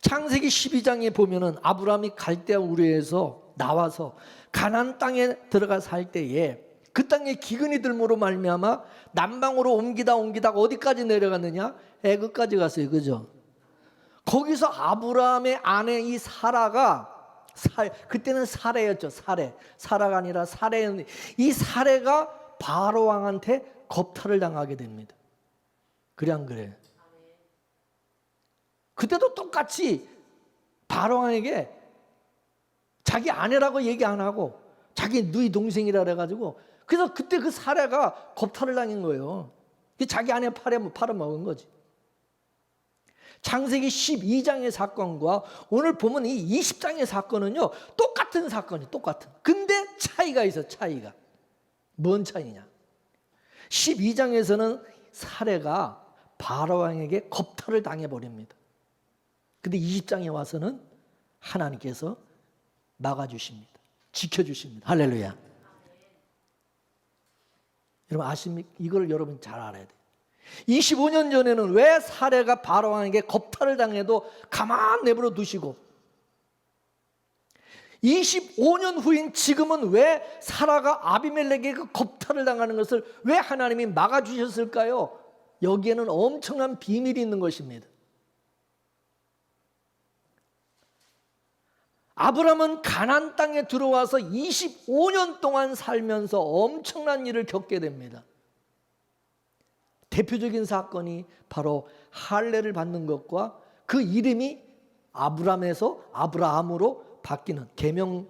창세기 12장에 보면은 아브라함이 갈대아 우르에서 나와서 가나안 땅에 들어가 살 때에 그 땅에 기근이 들므로 말미암아 남방으로 옮기다 어디까지 내려갔느냐? 애굽까지 갔어요. 그죠? 거기서 아브라함의 아내 이 사라가 그때는 사레였죠. 사라가 아니라 사레였는데 이 사레가 바로 왕한테 겁탈을 당하게 됩니다. 그래 안 그래요? 그때도 똑같이 바로 왕에게 자기 아내라고 얘기 안 하고 자기 누이 동생이라 그래가지고 그래서 그때 그 사례가 겁탈을 당한 거예요. 자기 아내 팔아먹은 거지. 창세기 12장의 사건과 오늘 보면 이 20장의 사건은요 똑같은 사건이 똑같은. 근데 차이가 있어. 차이가. 뭔 차이냐? 12장에서는 사례가 바로왕에게 겁탈을 당해버립니다. 근데 20장에 와서는 하나님께서 막아주십니다. 지켜주십니다. 할렐루야. 여러분 아십니까? 이걸 여러분 잘 알아야 돼요. 25년 전에는 왜 사례가 바로왕에게 겁탈을 당해도 가만 내버려 두시고 25년 후인 지금은 왜 사라가 아비멜렉에게 그 겁탈을 당하는 것을 왜 하나님이 막아주셨을까요? 여기에는 엄청난 비밀이 있는 것입니다. 아브라함은 가나안 땅에 들어와서 25년 동안 살면서 엄청난 일을 겪게 됩니다. 대표적인 사건이 바로 할례를 받는 것과 그 이름이 아브람에서 아브라함으로 바뀌는 계명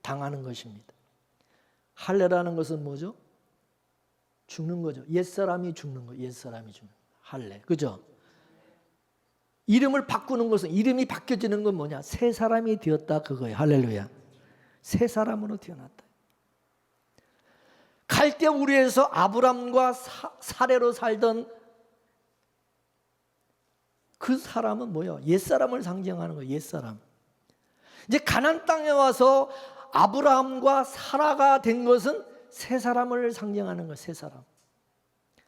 당하는 것입니다. 할례라는 것은 뭐죠? 죽는 거죠. 옛사람이 죽는 거예요. 옛사람이 죽는 거예요. 할례. 그죠? 이름을 바꾸는 것은 이름이 바뀌어지는 건 뭐냐? 새 사람이 되었다 그거예요. 할렐루야. 새 사람으로 태어났다. 갈대아 우르에서 아브람과 사레로 살던 그 사람은 뭐예요? 옛사람을 상징하는 거예요. 옛사람. 이제 가나안 땅에 와서 아브라함과 사라가 된 것은 새 사람을 상징하는 거예요. 새 사람.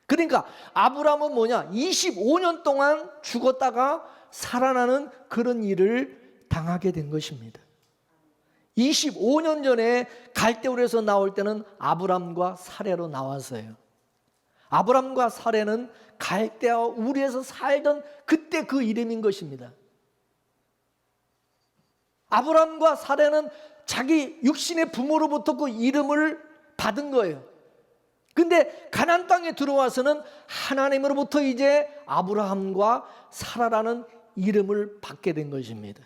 그러니까 아브라함은 뭐냐? 25년 동안 죽었다가 살아나는 그런 일을 당하게 된 것입니다. 25년 전에 갈대우르에서 나올 때는 아브람과 사레로 나왔어요. 아브람과 사레는 갈대아 우리에서 살던 그때 그 이름인 것입니다. 아브람과 사레는 자기 육신의 부모로부터 그 이름을 받은 거예요. 근데 가나안 땅에 들어와서는 하나님으로부터 이제 아브라함과 사라라는 이름을 받게 된 것입니다.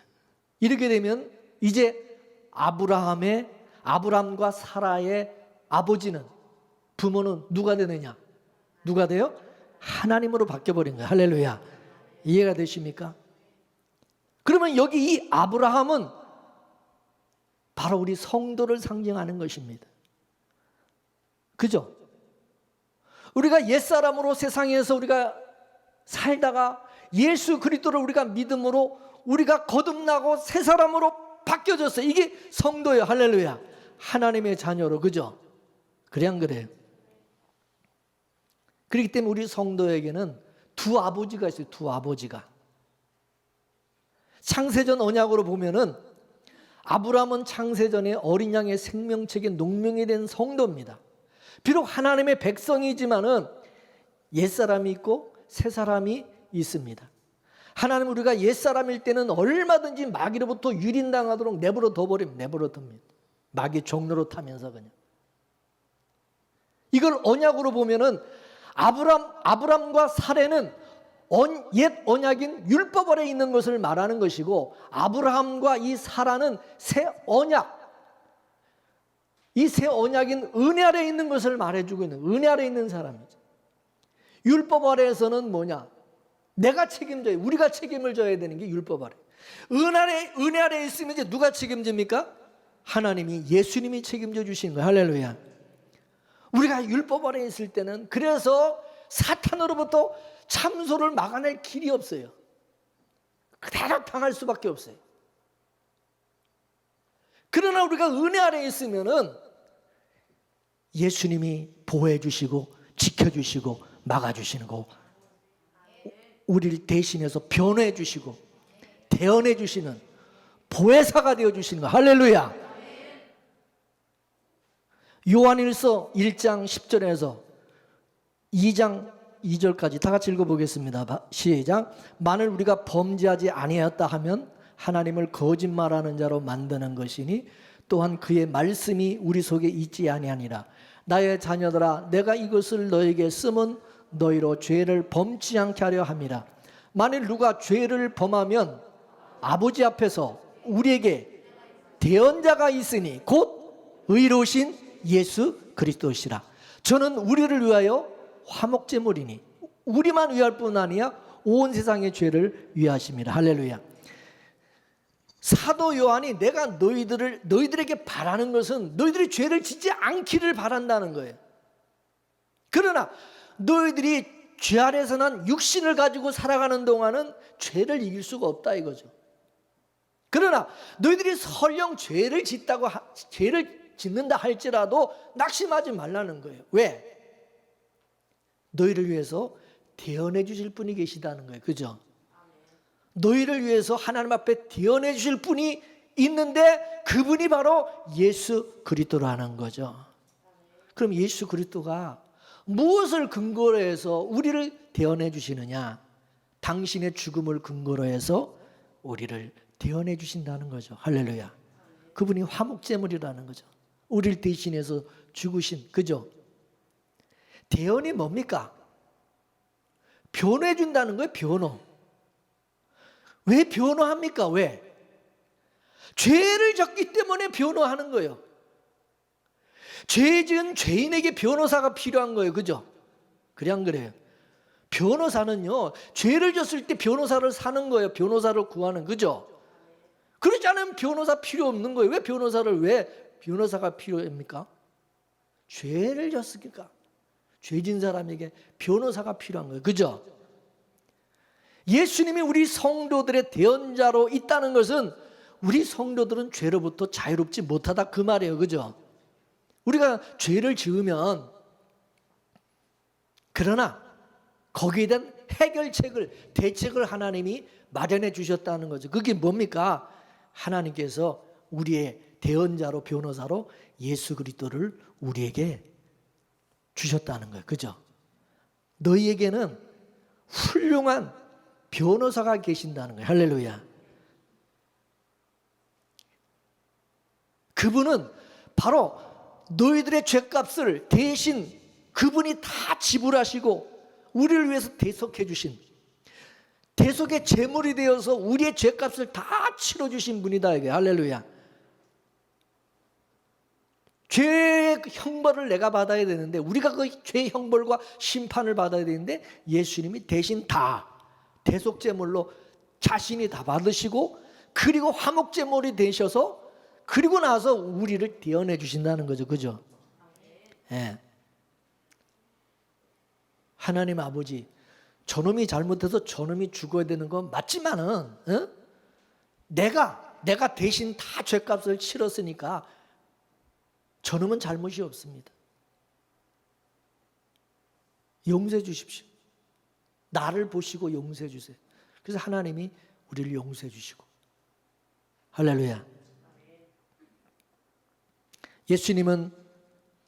이렇게 되면 이제 아브라함과 사라의 아버지는, 부모는 누가 되느냐? 누가 돼요? 하나님으로 바뀌어버린 거예요. 할렐루야. 이해가 되십니까? 그러면 여기 이 아브라함은 바로 우리 성도를 상징하는 것입니다. 그죠? 우리가 옛사람으로 세상에서 우리가 살다가 예수 그리스도를 우리가 믿음으로 우리가 거듭나고 새 사람으로 바뀌어졌어요. 이게 성도예요. 할렐루야. 하나님의 자녀로. 그죠? 그래 안 그래요? 그렇기 때문에 우리 성도에게는 두 아버지가 있어요. 두 아버지가. 창세전 언약으로 보면은 아브라함은 창세전에 어린 양의 생명책의 농명이 된 성도입니다. 비록 하나님의 백성이지만은 옛사람이 있고 새사람이 있습니다. 하나님 우리가 옛사람일 때는 얼마든지 마귀로부터 유린당하도록 내버려 둬버리면 내버려 둡니다. 마귀 종로로 타면서 그냥. 이걸 언약으로 보면은 아브람과 사레는 옛 언약인 율법 아래 있는 것을 말하는 것이고, 아브라함과 이 사라는 새 언약, 이 새 언약인 은혜 아래 있는 것을 말해주고 있는, 은혜 아래 있는 사람이죠. 율법 아래에서는 뭐냐? 내가 책임져야, 우리가 책임을 져야 되는 게 율법 아래. 은혜 아래 있으면 이제 누가 책임집니까? 하나님이, 예수님이 책임져 주시는 거예요. 할렐루야. 우리가 율법 아래 있을 때는 그래서 사탄으로부터 참소를 막아낼 길이 없어요. 그대로 당할 수밖에 없어요. 그러나 우리가 은혜 아래 있으면은 예수님이 보호해 주시고 지켜 주시고 막아 주시는 거, 우리를 대신해서 변호해 주시고 대언해 주시는 보혜사가 되어 주시는 거. 할렐루야. 요한일서 1장 10절에서 2장 2절까지 다 같이 읽어보겠습니다. 시작. 만일 우리가 범죄하지 아니하였다 하면 하나님을 거짓말하는 자로 만드는 것이니 또한 그의 말씀이 우리 속에 있지 아니하니라. 나의 자녀들아, 내가 이것을 너에게 쓰면 너희로 죄를 범치 않게 하려 함이라. 만일 누가 죄를 범하면 아버지 앞에서 우리에게 대언자가 있으니 곧 의로우신 예수 그리스도시라. 저는 우리를 위하여 화목제물이니, 우리만 위할 뿐 아니야 온 세상의 죄를 위하심이라. 할렐루야. 사도 요한이 내가 너희들에게 바라는 것은 너희들이 죄를 짓지 않기를 바란다는 거예요. 그러나 너희들이 죄 아래서 난 육신을 가지고 살아가는 동안은 죄를 이길 수가 없다 이거죠. 그러나 너희들이 설령 죄를 짓는다 할지라도 낙심하지 말라는 거예요. 왜? 너희를 위해서 대언해 주실 분이 계시다는 거예요. 그죠? 너희를 위해서 하나님 앞에 대언해 주실 분이 있는데 그분이 바로 예수 그리스도라는 거죠. 그럼 예수 그리스도가 무엇을 근거로 해서 우리를 대언해 주시느냐? 당신의 죽음을 근거로 해서 우리를 대언해 주신다는 거죠. 할렐루야. 그분이 화목제물이라는 거죠. 우리를 대신해서 죽으신, 그죠? 대언이 뭡니까? 변호해 준다는 거예요. 변호. 왜 변호합니까? 왜? 죄를 졌기 때문에 변호하는 거예요. 죄 지은 죄인에게 변호사가 필요한 거예요. 그죠? 그래 안 그래요? 변호사는요, 죄를 졌을 때 변호사를 사는 거예요. 변호사를 구하는, 그죠? 그렇지 않으면 변호사 필요 없는 거예요. 왜 변호사가 필요합니까? 죄를 졌으니까. 죄진 사람에게 변호사가 필요한 거예요. 그죠? 예수님이 우리 성도들의 대언자로 있다는 것은 우리 성도들은 죄로부터 자유롭지 못하다 그 말이에요. 그죠? 우리가 죄를 지으면, 그러나 거기에 대한 해결책을, 대책을 하나님이 마련해 주셨다는 거죠. 그게 뭡니까? 하나님께서 우리의 대언자로, 변호사로 예수 그리스도를 우리에게 주셨다는 거예요. 그죠? 너희에게는 훌륭한 변호사가 계신다는 거예요. 할렐루야. 그분은 바로 너희들의 죄값을 대신 그분이 다 지불하시고 우리를 위해서 대속해 주신, 대속의 제물이 되어서 우리의 죄값을 다 치러주신 분이다 이게. 할렐루야. 죄의 형벌을 내가 받아야 되는데, 우리가 그 죄의 형벌과 심판을 받아야 되는데 예수님이 대신 다 대속제물로 자신이 다 받으시고, 그리고 화목제물이 되셔서 그리고 나서 우리를 대언해 주신다는 거죠. 그죠? 예. 하나님 아버지, 저놈이 잘못해서 저놈이 죽어야 되는 건 맞지만은 내가 대신 다 죄값을 치렀으니까 저놈은 잘못이 없습니다. 용서해 주십시오. 나를 보시고 용서해 주세요. 그래서 하나님이 우리를 용서해 주시고. 할렐루야. 예수님은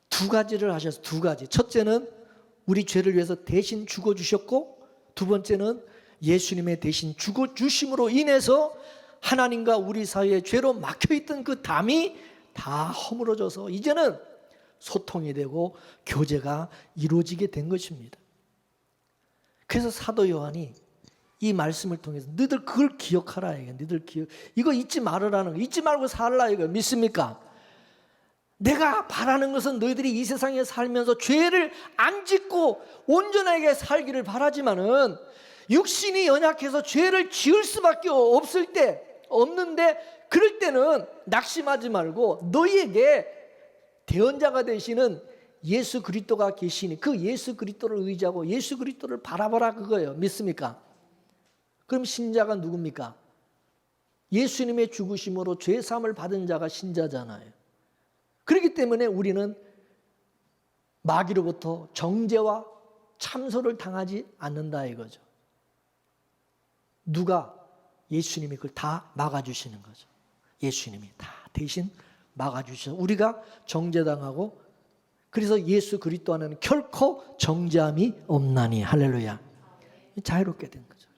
두 가지를 하셔서, 두 가지. 첫째는 우리 죄를 위해서 대신 죽어주셨고, 두 번째는 예수님의 대신 죽어주심으로 인해서 하나님과 우리 사이에 죄로 막혀있던 그 담이 다 허물어져서 이제는 소통이 되고 교제가 이루어지게 된 것입니다. 그래서 사도 요한이 이 말씀을 통해서 너희들 그걸 기억하라. 이거 잊지 말으라는 거. 잊지 말고 살라 이거. 믿습니까? 내가 바라는 것은 너희들이 이 세상에 살면서 죄를 안 짓고 온전하게 살기를 바라지만은, 육신이 연약해서 죄를 지을 수밖에 없는데 그럴 때는 낙심하지 말고 너희에게 대언자가 되시는 예수 그리스도가 계시니 그 예수 그리스도를 의지하고 예수 그리스도를 바라보라 그거예요. 믿습니까? 그럼 신자가 누굽니까? 예수님의 죽으심으로 죄 사함을 받은 자가 신자잖아요. 그렇기 때문에 우리는 마귀로부터 정죄와 참소를 당하지 않는다 이거죠. 누가? 예수님이 그걸 다 막아주시는 거죠. 예수님이 다 대신 막아주셔서 우리가 정죄당하고, 그래서 예수 그리스도 안에는 결코 정죄함이 없나니. 할렐루야. 자유롭게 된 거죠.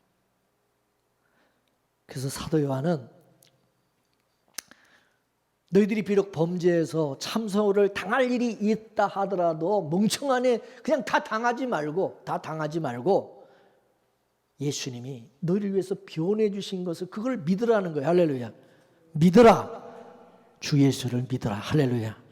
그래서 사도 요한은 너희들이 비록 범죄해서 참소를 당할 일이 있다 하더라도 멍청하네, 그냥 다 당하지 말고 예수님이 너희를 위해서 변해 주신 것을 그걸 믿으라는 거예요. 할렐루야. 믿으라. 주 예수를 믿으라. 할렐루야.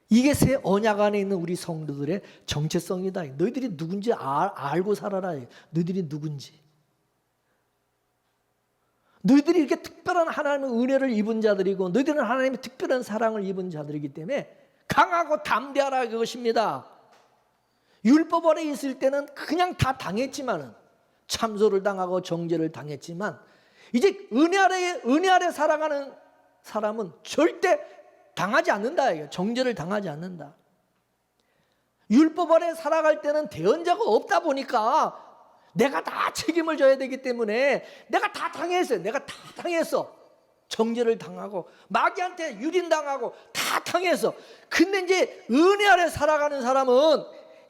이게 새 언약 안에 있는 우리 성도들의 정체성이다. 너희들이 누군지 알고 살아라. 너희들이 누군지. 너희들이 이렇게 특별한 하나님의 은혜를 입은 자들이고, 너희들은 하나님의 특별한 사랑을 입은 자들이기 때문에 강하고 담대하라 그것입니다. 율법 아래 있을 때는 그냥 다 당했지만은, 참소를 당하고 정죄를 당했지만, 이제 은혜 아래 살아가는 사람은 절대 당하지 않는다. 정죄를 당하지 않는다. 율법 아래 살아갈 때는 대언자가 없다 보니까 내가 다 책임을 져야 되기 때문에 내가 다 당했어. 정죄를 당하고 마귀한테 유린당하고 다 당해서. 근데 이제 은혜 아래 살아가는 사람은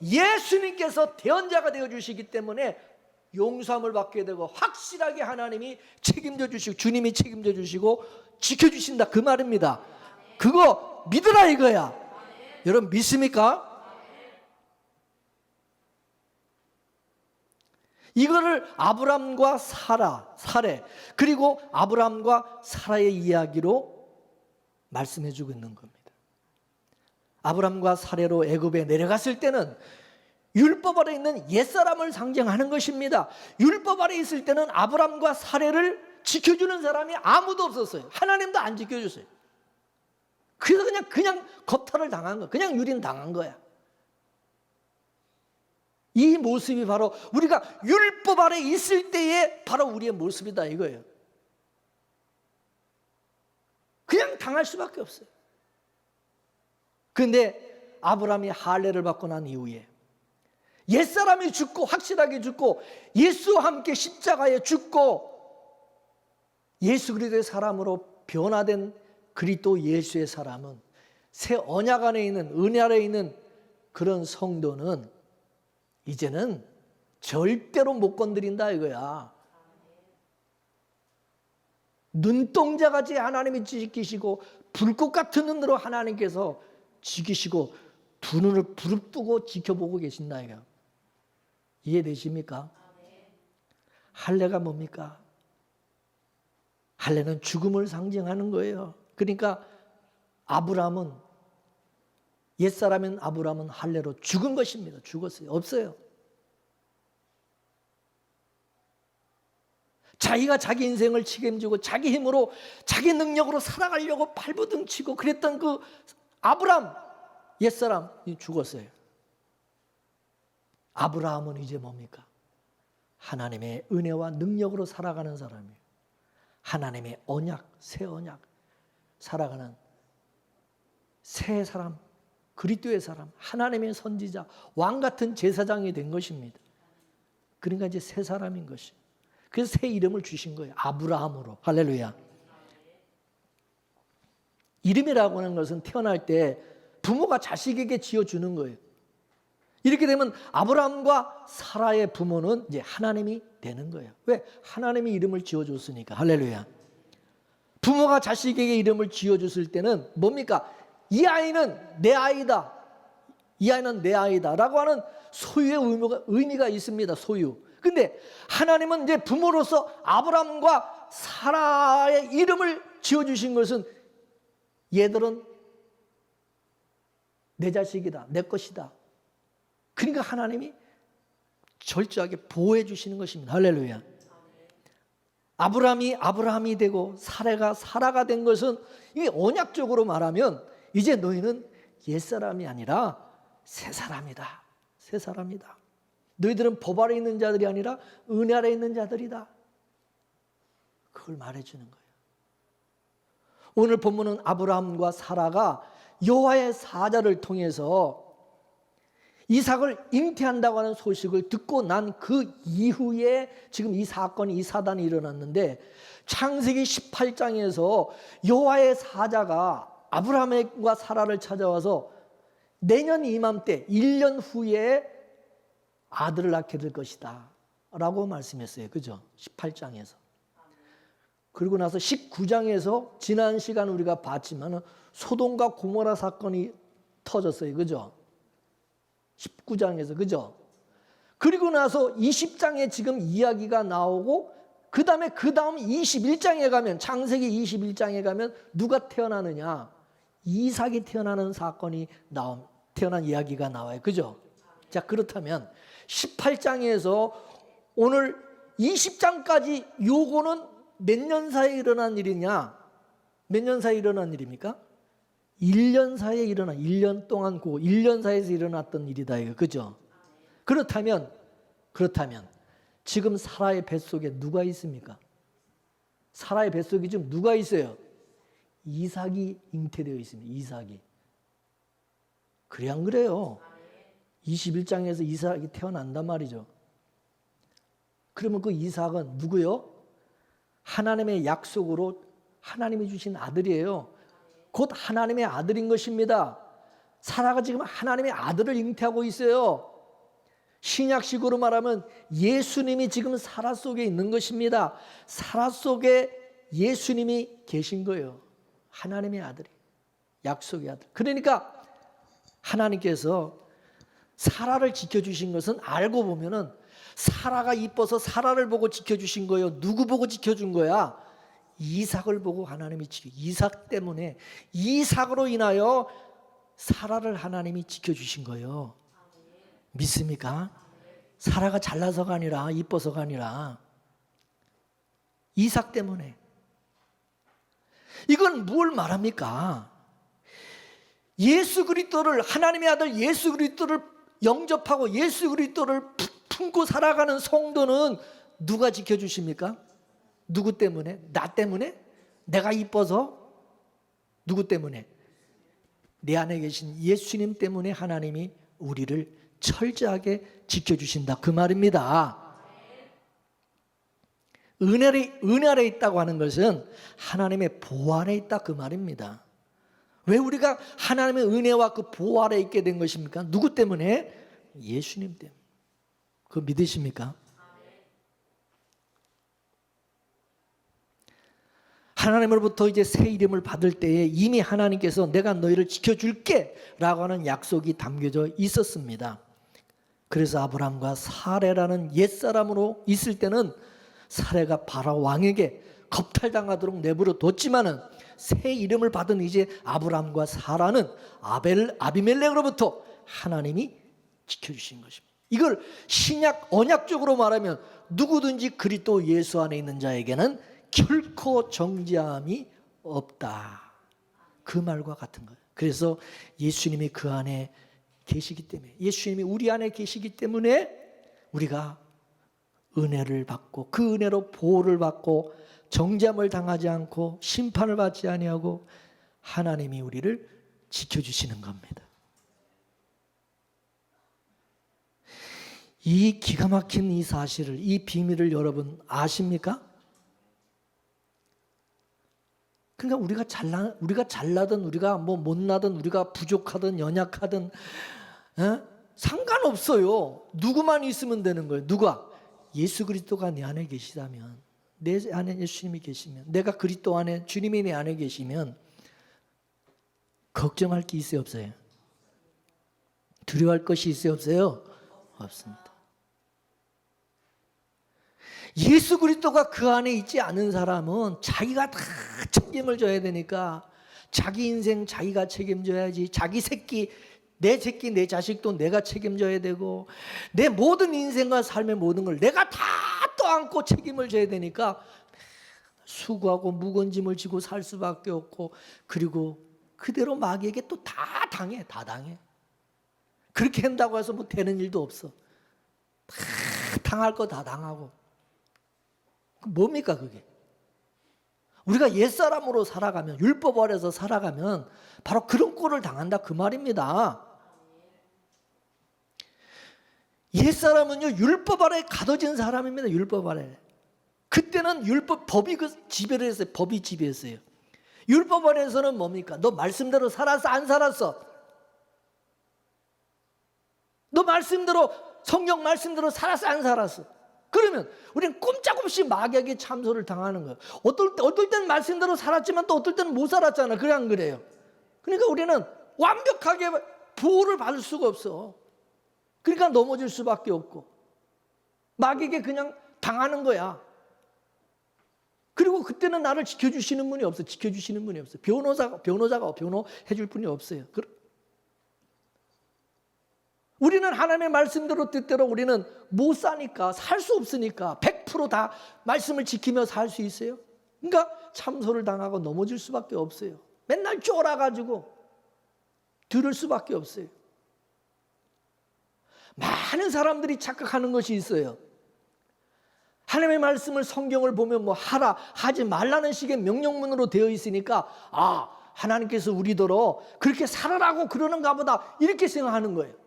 예수님께서 대언자가 되어주시기 때문에 용서함을 받게 되고, 확실하게 하나님이 책임져 주시고 주님이 책임져 주시고 지켜주신다 그 말입니다. 그거 믿으라 이거야. 여러분 믿습니까? 이거를 아브람과 사례, 그리고 아브람과 사라의 이야기로 말씀해 주고 있는 겁니다. 아브람과 사례로 애굽에 내려갔을 때는 율법 아래 있는 옛사람을 상징하는 것입니다. 율법 아래 있을 때는 아브람과 사례를 지켜주는 사람이 아무도 없었어요. 하나님도 안 지켜줬어요. 그래서 그냥 겁탈을 당한 거야. 그냥 유린당한 거야. 이 모습이 바로 우리가 율법 아래 있을 때의 바로 우리의 모습이다 이거예요. 그냥 당할 수밖에 없어요. 그런데 아브라함이 할례를 받고 난 이후에 옛사람이 죽고, 확실하게 죽고, 예수와 함께 십자가에 죽고 예수 그리스도의 사람으로 변화된 그리스도 예수의 사람은 새 언약 안에 있는, 은혜 아래 있는 그런 성도는 이제는 절대로 못 건드린다 이거야. 눈동자같이 하나님이 지키시고 불꽃 같은 눈으로 하나님께서 지키시고 두 눈을 부릅뜨고 지켜보고 계신다 이거. 이해되십니까? 할례가 뭡니까? 할례는 죽음을 상징하는 거예요. 그러니까 아브라함은, 옛사람인 아브라함은 할례로 죽은 것입니다. 죽었어요. 없어요. 자기가 자기 인생을 책임지고 자기 힘으로 자기 능력으로 살아가려고 발버둥치고 그랬던 그 아브라함, 옛사람이 죽었어요. 아브라함은 이제 뭡니까? 하나님의 은혜와 능력으로 살아가는 사람이에요. 하나님의 언약, 새 언약 살아가는 새 사람, 그리스도의 사람, 하나님의 선지자, 왕 같은 제사장이 된 것입니다. 그러니까 이제 새 사람인 것이. 그래서 새 이름을 주신 거예요. 아브라함으로. 할렐루야. 이름이라고 하는 것은 태어날 때 부모가 자식에게 지어주는 거예요. 이렇게 되면 아브라함과 사라의 부모는 이제 하나님이 되는 거예요. 왜? 하나님이 이름을 지어줬으니까. 할렐루야. 부모가 자식에게 이름을 지어줬을 때는 뭡니까? 이 아이는 내 아이다. 이 아이는 내 아이다. 라고 하는 소유의 의미가 있습니다. 소유. 근데 하나님은 이제 부모로서 아브라함과 사라의 이름을 지어주신 것은 얘들은 내 자식이다. 내 것이다. 그러니까 하나님이 철저하게 보호해 주시는 것입니다. 할렐루야. 아브라함이 되고 사라가 사라가 된 것은 이게 언약적으로 말하면 이제 너희는 옛사람이 아니라 새 사람이다. 새 사람이다. 너희들은 법 아래 있는 자들이 아니라 은혜 아래 있는 자들이다. 그걸 말해주는 거예요. 오늘 본문은 아브라함과 사라가 여호와의 사자를 통해서 이삭을 잉태한다고 하는 소식을 듣고 난 그 이후에 지금 이 사건이, 이 사단이 일어났는데, 창세기 18장에서 여호와의 사자가 아브라함과 사라를 찾아와서 내년 이맘때 1년 후에 아들을 낳게 될 것이다 라고 말씀했어요. 그죠? 18장에서. 그리고 나서 19장에서 지난 시간 우리가 봤지만 소돔과 고모라 사건이 터졌어요. 그죠? 19장에서. 그죠? 그리고 나서 20장에 지금 이야기가 나오고 그 다음 21장에 가면, 창세기 21장에 가면 누가 태어나느냐? 이삭이 태어나는 사건이 태어난 이야기가 나와요. 그죠? 자, 그렇다면 18장에서 오늘 20장까지 요거는 몇 년 사이에 일어난 일이냐? 몇 년 사이에 일어난 일입니까? 1년 사이에 일어난, 1년 동안 1년 사이에서 일어났던 일이다 이거. 그죠? 그렇다면 지금 사라의 뱃속에 누가 있습니까? 사라의 뱃속에 지금 누가 있어요? 이삭이 잉태되어 있습니다. 이삭이. 그래 안 그래요? 21장에서 이삭이 태어난단 말이죠. 그러면 그 이삭은 누구요? 하나님의 약속으로 하나님이 주신 아들이에요. 곧 하나님의 아들인 것입니다. 사라가 지금 하나님의 아들을 잉태하고 있어요. 신약식으로 말하면 예수님이 지금 사라 속에 있는 것입니다. 사라 속에 예수님이 계신 거예요. 하나님의 아들이, 약속의 아들. 그러니까 하나님께서 사라를 지켜주신 것은 알고 보면은 사라가 이뻐서 사라를 보고 지켜주신 거예요. 누구 보고 지켜준 거야? 이삭을 보고 하나님이 이삭 때문에, 이삭으로 인하여 사라를 하나님이 지켜주신 거예요. 믿습니까? 사라가 잘나서가 아니라, 이뻐서가 아니라 이삭 때문에. 이건 뭘 말합니까? 예수 그리스도를, 하나님의 아들 예수 그리스도를 영접하고 예수 그리스도를 품고 살아가는 성도는 누가 지켜주십니까? 누구 때문에? 나 때문에? 내가 이뻐서? 누구 때문에? 내 안에 계신 예수님 때문에 하나님이 우리를 철저하게 지켜주신다 그 말입니다. 은혜 아래 있다고 하는 것은 하나님의 보호 안에 있다 그 말입니다. 왜 우리가 하나님의 은혜와 그 보호 아래 있게 된 것입니까? 누구 때문에? 예수님 때문에. 그거 믿으십니까? 하나님으로부터 이제 새 이름을 받을 때에 이미 하나님께서 내가 너희를 지켜줄게 라고 하는 약속이 담겨져 있었습니다. 그래서 아브라함과 사레라는 옛사람으로 있을 때는 사레가 바로 왕에게 겁탈당하도록 내버려 뒀지만은 새 이름을 받은 이제 아브라함과 사라는 아비멜렉으로부터 하나님이 지켜주신 것입니다. 이걸 신약 언약적으로 말하면 누구든지 그리스도 예수 안에 있는 자에게는 결코 정죄함이 없다. 그 말과 같은 거예요. 그래서 예수님이 그 안에 계시기 때문에, 예수님이 우리 안에 계시기 때문에 우리가 은혜를 받고 그 은혜로 보호를 받고 정죄함을 당하지 않고 심판을 받지 아니하고 하나님이 우리를 지켜주시는 겁니다. 이 기가 막힌 이 사실을, 이 비밀을 여러분 아십니까? 그러니까 우리가 잘나든 우리가 뭐 못나든 우리가 부족하든 연약하든 상관없어요. 누구만 있으면 되는 거예요. 누가? 예수 그리스도가 내 안에 계시다면, 내 안에 예수님이 계시면, 내가 그리스도 안에 주님이 내 안에 계시면 걱정할 게 있어요, 없어요? 두려워할 것이 있어요, 없어요? 없습니다. 예수 그리스도가 그 안에 있지 않은 사람은 자기가 다 책임을 져야 되니까 자기 인생 자기가 책임져야지. 자기 새끼, 내 자식도 내가 책임져야 되고 내 모든 인생과 삶의 모든 걸 내가 다 떠안고 책임을 져야 되니까 수고하고 무거운 짐을 지고 살 수밖에 없고, 그리고 그대로 마귀에게 또 다 당해. 그렇게 한다고 해서 뭐 되는 일도 없어. 다 당할 거 다 당하고. 뭡니까 그게? 우리가 옛사람으로 살아가면, 율법 아래서 살아가면 바로 그런 꼴을 당한다 그 말입니다. 옛사람은요 율법 아래 가둬진 사람입니다. 율법 아래. 그때는 법이 지배를 했어요. 법이 지배했어요. 율법 아래에서는 뭡니까? 너 말씀대로 살았어 안 살았어? 너 말씀대로, 성경 말씀대로 살았어 안 살았어? 그러면 우리는 꼼짝없이 마귀에게 참소를 당하는 거예요. 어떨 때는 말씀대로 살았지만 또 어떨 때는 못 살았잖아. 그래 안 그래요? 그러니까 우리는 완벽하게 보호를 받을 수가 없어. 그러니까 넘어질 수밖에 없고 마귀에게 그냥 당하는 거야. 그리고 그때는 나를 지켜주시는 분이 없어. 지켜주시는 분이 없어. 변호사가 변호해 줄 분이 없어요. 우리는 하나님의 말씀대로 뜻대로 우리는 못 사니까, 살 수 없으니까 100% 말씀을 지키며 살 수 있어요? 그러니까 참소를 당하고 넘어질 수밖에 없어요. 맨날 쫄아가지고 들을 수밖에 없어요. 많은 사람들이 착각하는 것이 있어요. 하나님의 말씀을, 성경을 보면 뭐 하라, 하지 말라는 식의 명령문으로 되어 있으니까 하나님께서 우리더러 그렇게 살아라고 그러는가 보다 이렇게 생각하는 거예요.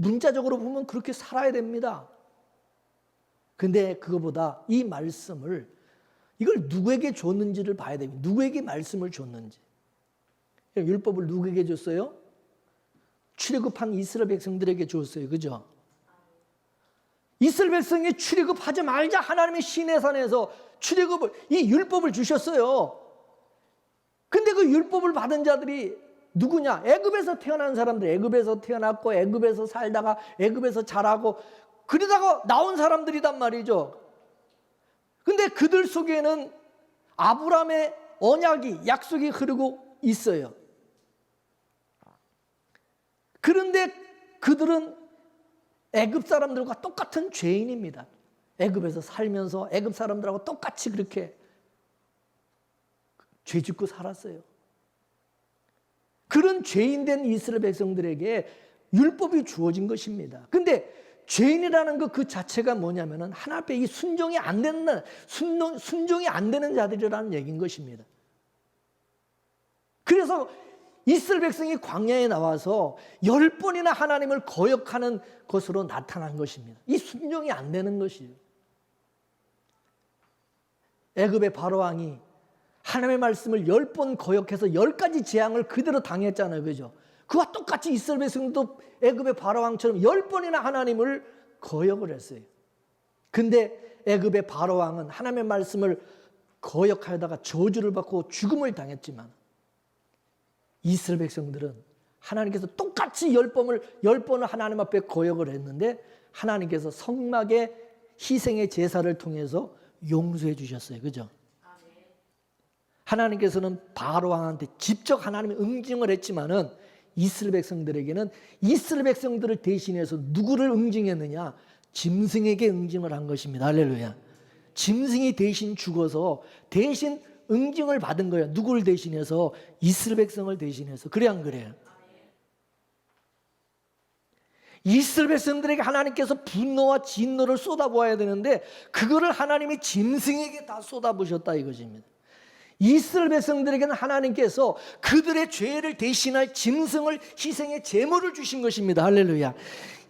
문자적으로 보면 그렇게 살아야 됩니다. 근데 그거보다 이 말씀을, 이걸 누구에게 줬는지를 봐야 됩니다. 누구에게 말씀을 줬는지. 율법을 누구에게 줬어요? 출애굽한 이스라엘 백성들에게 줬어요. 그죠? 이스라엘 백성이 출애굽하지 말자 하나님의 시내산에서 이 율법을 주셨어요. 근데 그 율법을 받은 자들이 누구냐? 애굽에서 태어난 사람들, 애굽에서 태어났고 애굽에서 살다가 애굽에서 자라고 그러다가 나온 사람들이란 말이죠. 근데 그들 속에는 아브라함의 언약이, 약속이 흐르고 있어요. 그런데 그들은 애굽 사람들과 똑같은 죄인입니다. 애굽에서 살면서 애굽 사람들하고 똑같이 그렇게 죄 짓고 살았어요. 그런 죄인된 이스라엘 백성들에게 율법이 주어진 것입니다. 근데 죄인이라는 것 그 자체가 뭐냐면은 하나님 앞에 이 순종이 안 되는 자들이라는 얘기인 것입니다. 그래서 이스라엘 백성이 광야에 나와서 10번이나 하나님을 거역하는 것으로 나타난 것입니다. 이 순종이 안 되는 것이에요. 애굽의 바로 왕이 하나님의 말씀을 10번 거역해서 10가지 재앙을 그대로 당했잖아요. 그죠? 그와 똑같이 이스라엘 백성도 애굽의 바로왕처럼 10번이나 하나님을 거역을 했어요. 근데 애굽의 바로왕은 하나님의 말씀을 거역하다가 저주를 받고 죽음을 당했지만 이스라엘 백성들은 하나님께서 똑같이 10번을 하나님 앞에 거역을 했는데 하나님께서 성막의 희생의 제사를 통해서 용서해 주셨어요. 그죠? 하나님께서는 바로왕한테 직접 하나님이 응징을 했지만은 이스라엘 백성들에게는 이스라엘 백성들을 대신해서 누구를 응징했느냐? 짐승에게 응징을 한 것입니다. 할렐루야. 짐승이 대신 죽어서 대신 응징을 받은 거예요. 누구를 대신해서? 이스라엘 백성을 대신해서. 그래 안 그래요? 이스라엘 백성들에게 하나님께서 분노와 진노를 쏟아부어야 되는데 그거를 하나님이 짐승에게 다 쏟아부으셨다 이것입니다. 이스라엘 백성들에게는 하나님께서 그들의 죄를 대신할 짐승을 희생의 제물을 주신 것입니다. 할렐루야.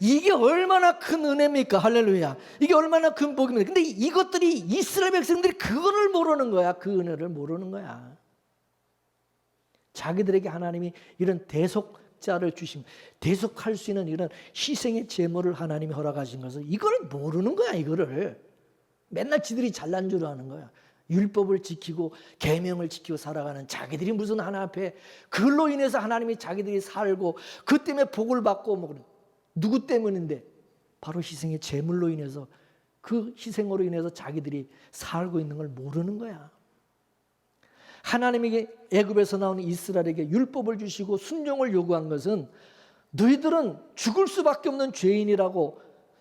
이게 얼마나 큰 은혜입니까? 할렐루야. 이게 얼마나 큰 복입니까? 근데 이것들이 이스라엘 백성들이 그거를 모르는 거야. 그 은혜를 모르는 거야. 자기들에게 하나님이 이런 대속자를 주신, 대속할 수 있는 이런 희생의 제물을 하나님이 허락하신 것을 이걸 모르는 거야. 이거를 맨날 지들이 잘난 줄 아는 거야. 율법을 지키고 계명을 지키고 살아가는 자기들이 무슨 하나 앞에 그걸로 인해서 하나님이 자기들이 살고 그 때문에 복을 받고 뭐 누구 때문인데 바로 희생의 제물로 인해서 그 희생으로 인해서 자기들이 살고 있는 걸 모르는 거야. 하나님에게 애굽에서 나오는 이스라엘에게 율법을 주시고 순종을 요구한 것은 너희들은 죽을 수밖에 없는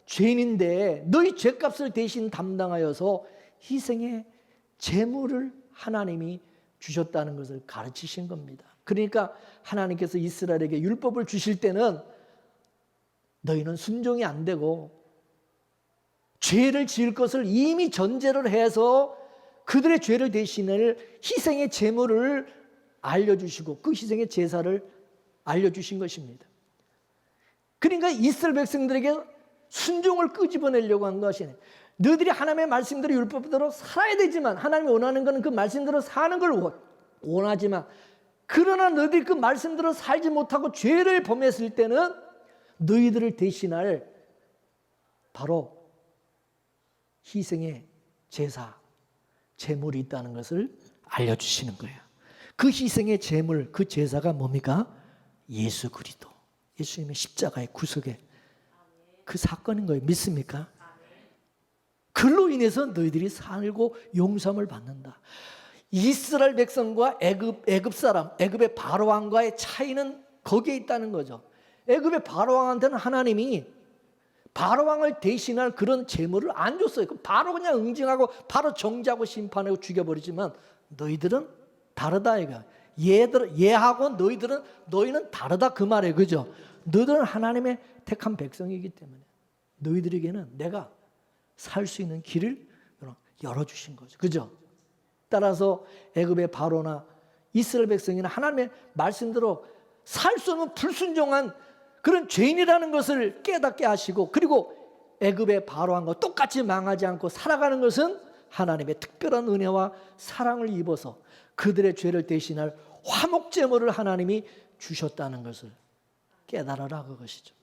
죄인인데 너희 죄값을 대신 담당하여서 희생의 제물을 하나님이 주셨다는 것을 가르치신 겁니다. 그러니까 하나님께서 이스라엘에게 율법을 주실 때는 너희는 순종이 안 되고 죄를 지을 것을 이미 전제를 해서 그들의 죄를 대신할 희생의 제물을 알려주시고 그 희생의 제사를 알려주신 것입니다. 그러니까 이스라엘 백성들에게 순종을 끄집어내려고 한 것이네. 너희들이 하나님의 말씀대로 율법대로 살아야 되지만 하나님이 원하는 것은 그 말씀대로 사는 걸 원하지만 그러나 너희들이 그 말씀대로 살지 못하고 죄를 범했을 때는 너희들을 대신할 바로 희생의 제사, 제물이 있다는 것을 알려주시는 거예요. 그 희생의 제물, 그 제사가 뭡니까? 예수 그리스도, 예수님의 십자가의 구속의 그 사건인 거예요. 믿습니까? 그로 인해서 너희들이 살고 용서함을 받는다. 이스라엘 백성과 애굽 사람, 애굽의 바로왕과의 차이는 거기에 있다는 거죠. 애굽의 바로왕한테는 하나님이 바로왕을 대신할 그런 재물을 안 줬어요. 바로 그냥 응징하고 바로 정죄하고 심판하고 죽여버리지만 너희들은 다르다 이거. 얘하고 너희는 다르다 그 말이에요. 그죠? 너희들은 하나님의 택한 백성이기 때문에 너희들에게는 내가 살 수 있는 길을 열어주신 거죠. 그죠? 따라서 애굽의 바로나 이스라엘 백성이나 하나님의 말씀대로 살 수 없는 불순종한 그런 죄인이라는 것을 깨닫게 하시고 그리고 애굽의 바로왕과 똑같이 망하지 않고 살아가는 것은 하나님의 특별한 은혜와 사랑을 입어서 그들의 죄를 대신할 화목제물을 하나님이 주셨다는 것을 깨달아라 그것이죠.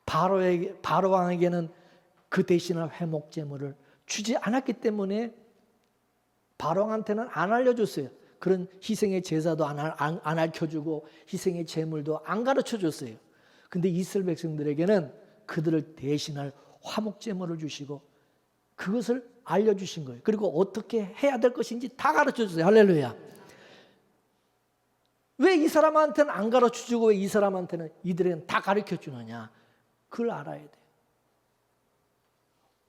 바로왕에게는 그 대신할 회목제물을 주지 않았기 때문에 바로왕한테는 안 알려줬어요. 그런 희생의 제사도 안 알려주고 희생의 제물도 안 가르쳐줬어요. 근데 이스라엘 백성들에게는 그들을 대신할 화목제물을 주시고 그것을 알려주신 거예요. 그리고 어떻게 해야 될 것인지 다 가르쳐줬어요. 할렐루야. 왜 이 사람한테는 안 가르쳐주고 왜 이 사람한테는 이들에게는 다 가르쳐주느냐. 그걸 알아야 돼요.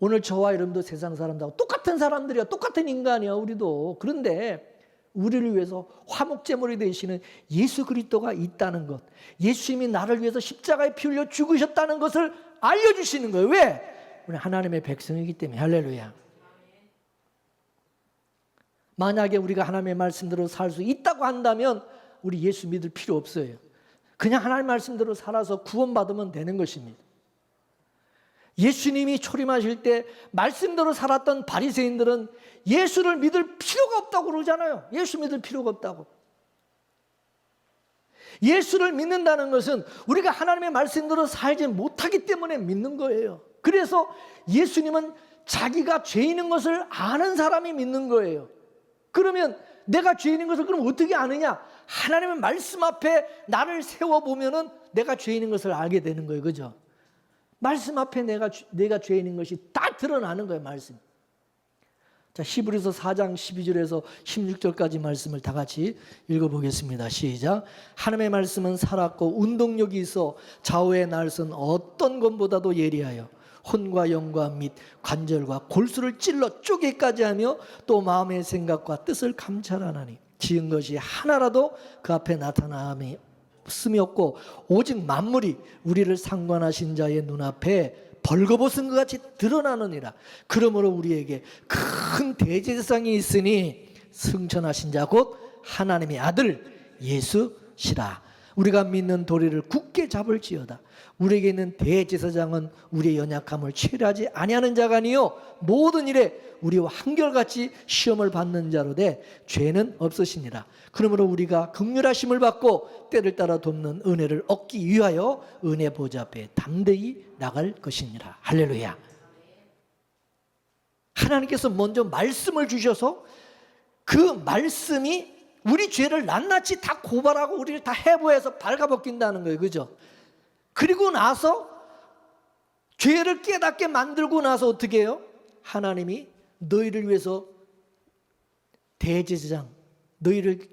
오늘 저와 여러분도 세상 사람들하고 똑같은 사람들이야. 똑같은 인간이야. 우리도. 그런데 우리를 위해서 화목제물이 되시는 예수 그리스도가 있다는 것, 예수님이 나를 위해서 십자가에 피 흘려 죽으셨다는 것을 알려주시는 거예요. 왜? 우리 하나님의 백성이기 때문에. 할렐루야. 만약에 우리가 하나님의 말씀대로 살 수 있다고 한다면 우리 예수 믿을 필요 없어요. 그냥 하나님의 말씀대로 살아서 구원받으면 되는 것입니다. 예수님이 초림하실 때 말씀대로 살았던 바리새인들은 예수를 믿을 필요가 없다고 그러잖아요. 예수 믿을 필요가 없다고. 예수를 믿는다는 것은 우리가 하나님의 말씀대로 살지 못하기 때문에 믿는 거예요. 그래서 예수님은 자기가 죄인인 것을 아는 사람이 믿는 거예요. 그러면 내가 죄인인 것을 그럼 어떻게 아느냐? 하나님의 말씀 앞에 나를 세워보면은 내가 죄인인 것을 알게 되는 거예요. 그죠? 말씀 앞에 내가 죄인인 것이 다 드러나는 거예요. 말씀. 자, 히브리서 4장 12절에서 16절까지 말씀을 다 같이 읽어보겠습니다. 시작. 하나님의 말씀은 살았고 운동력이 있어 좌우의 날선 어떤 것보다도 예리하여 혼과 영과 및 관절과 골수를 찔러 쪼개까지 하며 또 마음의 생각과 뜻을 감찰하나니 지은 것이 하나라도 그 앞에 나타남이 없음이 없고 오직 만물이 우리를 상관하신 자의 눈앞에 벌거벗은 것 같이 드러나느니라. 그러므로 우리에게 큰 대제사장이 있으니 승천하신 자 곧 하나님의 아들 예수시라. 우리가 믿는 도리를 굳게 잡을지어다. 우리에게 있는 대제사장은 우리의 연약함을 체류하지 아니하는 자가 아니요 모든 일에 우리와 한결같이 시험을 받는 자로 돼 죄는 없으시니라. 그러므로 우리가 긍휼하심을 받고 때를 따라 돕는 은혜를 얻기 위하여 은혜 보좌 앞에 담대히 나갈 것이니라. 할렐루야. 하나님께서 먼저 말씀을 주셔서 그 말씀이 우리 죄를 낱낱이 다 고발하고 우리를 다 해부해서 발가벗긴다는 거예요. 그죠? 그리고 나서 죄를 깨닫게 만들고 나서 어떻게 해요? 하나님이 너희를 위해서 대제사장, 너희를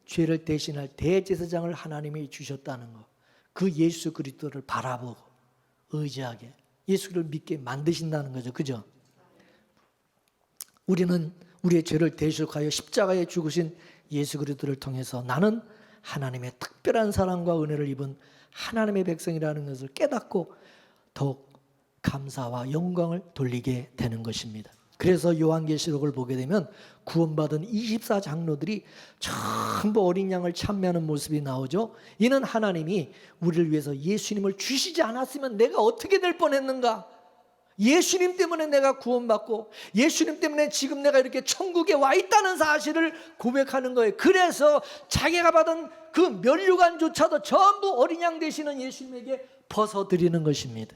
죄를 대신할 대제사장을 하나님이 주셨다는 거. 그 예수 그리스도를 바라보고 의지하게 예수 그리스도를 믿게 만드신다는 거죠. 그죠? 우리는 우리의 죄를 대속하여 십자가에 죽으신 예수 그리스도를 통해서 나는 하나님의 특별한 사랑과 은혜를 입은 하나님의 백성이라는 것을 깨닫고 더욱 감사와 영광을 돌리게 되는 것입니다. 그래서 요한계시록을 보게 되면 구원받은 24장로들이 전부 어린 양을 참배하는 모습이 나오죠. 이는 하나님이 우리를 위해서 예수님을 주시지 않았으면 내가 어떻게 될 뻔했는가? 예수님 때문에 내가 구원받고 예수님 때문에 지금 내가 이렇게 천국에 와 있다는 사실을 고백하는 거예요. 그래서 자기가 받은 그 면류관조차도 전부 어린 양 되시는 예수님에게 벗어드리는 것입니다.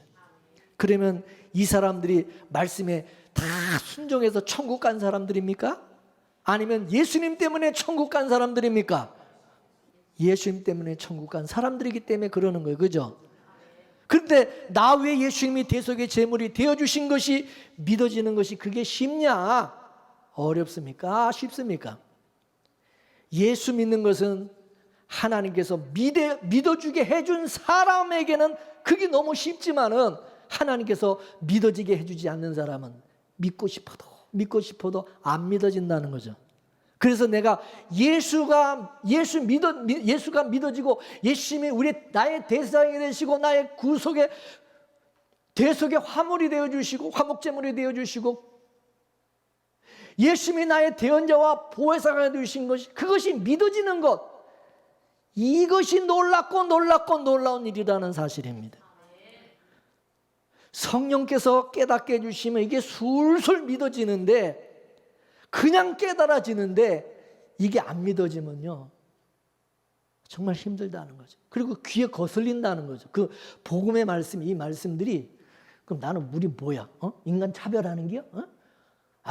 그러면 이 사람들이 말씀에 다 순종해서 천국 간 사람들입니까? 아니면 예수님 때문에 천국 간 사람들입니까? 예수님 때문에 천국 간 사람들이기 때문에 그러는 거예요. 그죠? 그런데 나 외에 예수님이 대속의 제물이 되어주신 것이 믿어지는 것이 그게 쉽냐? 어렵습니까? 쉽습니까? 예수 믿는 것은 하나님께서 믿어주게 해준 사람에게는 그게 너무 쉽지만은 하나님께서 믿어지게 해주지 않는 사람은 믿고 싶어도 안 믿어진다는 거죠. 그래서 내가 예수가 믿어지고 예수님이 나의 대상이 되시고 나의 구속의 대속의 화물이 되어주시고 화목제물이 되어주시고 예수님이 나의 대언자와 보혜사가 되신 것이 그것이 믿어지는 것, 이것이 놀랍고 놀라운 일이라는 사실입니다. 성령께서 깨닫게 해주시면 이게 술술 믿어지는데 그냥 깨달아지는데 이게 안 믿어지면요 정말 힘들다는 거죠. 그리고 귀에 거슬린다는 거죠. 그 복음의 말씀, 이 말씀들이 그럼 나는 우리 뭐야? 인간 차별하는 게요?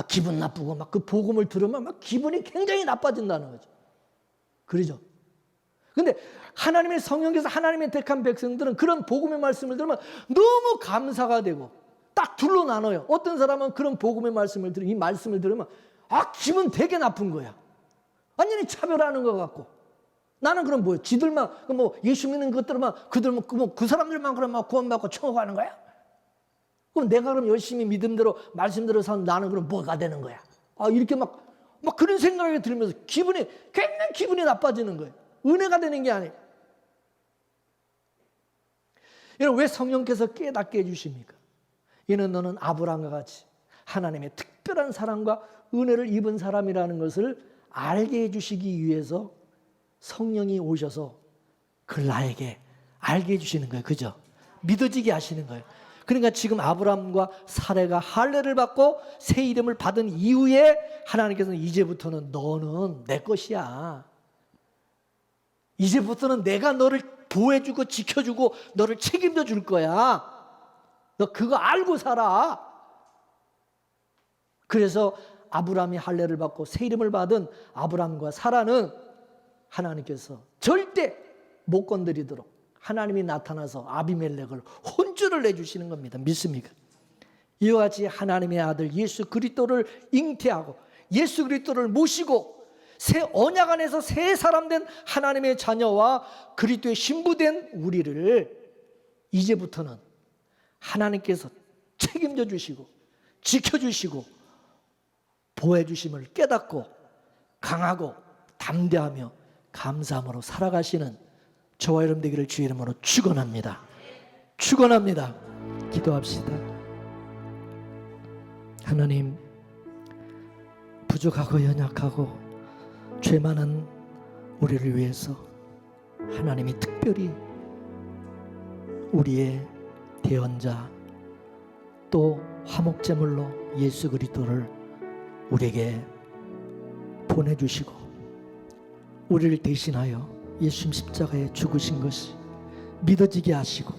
기분 나쁘고 막 그 복음을 들으면 막 기분이 굉장히 나빠진다는 거죠. 그러죠? 근데 하나님의 성령께서 하나님의 택한 백성들은 그런 복음의 말씀을 들으면 너무 감사가 되고 딱 둘로 나눠요. 어떤 사람은 그런 복음의 말씀을 이 말씀을 들으면 기분 되게 나쁜 거야. 완전히 차별하는 것 같고. 나는 그럼 뭐야? 지들만 예수 믿는 것들만 그 사람들만 그러면 구원받고 천국 가는 거야? 그럼 내가 그럼 열심히 믿음대로 말씀대로 사는 나는 그럼 뭐가 되는 거야? 이렇게 막 그런 생각이 들면서 굉장히 기분이 나빠지는 거예요. 은혜가 되는 게 아니에요. 여러분 왜 성령께서 깨닫게 해주십니까? 이는 너는 아브라함과 같이 하나님의 특별한 사랑과 은혜를 입은 사람이라는 것을 알게 해주시기 위해서 성령이 오셔서 그걸 나에게 알게 해주시는 거예요. 그죠? 믿어지게 하시는 거예요. 그러니까 지금 아브라함과 사레가 할례를 받고 새 이름을 받은 이후에 하나님께서는 이제부터는 너는 내 것이야. 이제부터는 내가 너를 보호해주고 지켜주고 너를 책임져 줄 거야. 너 그거 알고 살아. 그래서 아브라함이 할례를 받고 새 이름을 받은 아브라함과 사라는 하나님께서 절대 못 건드리도록 하나님이 나타나서 아비멜렉을 혼쭐을 내주시는 겁니다. 믿습니까? 이와 같이 하나님의 아들 예수 그리스도를 잉태하고 예수 그리스도를 모시고 새 언약 안에서 새 사람 된 하나님의 자녀와 그리스도의 신부된 우리를 이제부터는 하나님께서 책임져 주시고 지켜주시고 보호해 주심을 깨닫고 강하고 담대하며 감사함으로 살아가시는 저와 여러분 되기를 주의 이름으로 축원합니다. 축원합니다. 기도합시다. 하나님, 부족하고 연약하고 죄 많은 우리를 위해서 하나님이 특별히 우리의 대언자 또 화목제물로 예수 그리스도를 우리에게 보내주시고 우리를 대신하여 예수님 십자가에 죽으신 것이 믿어지게 하시고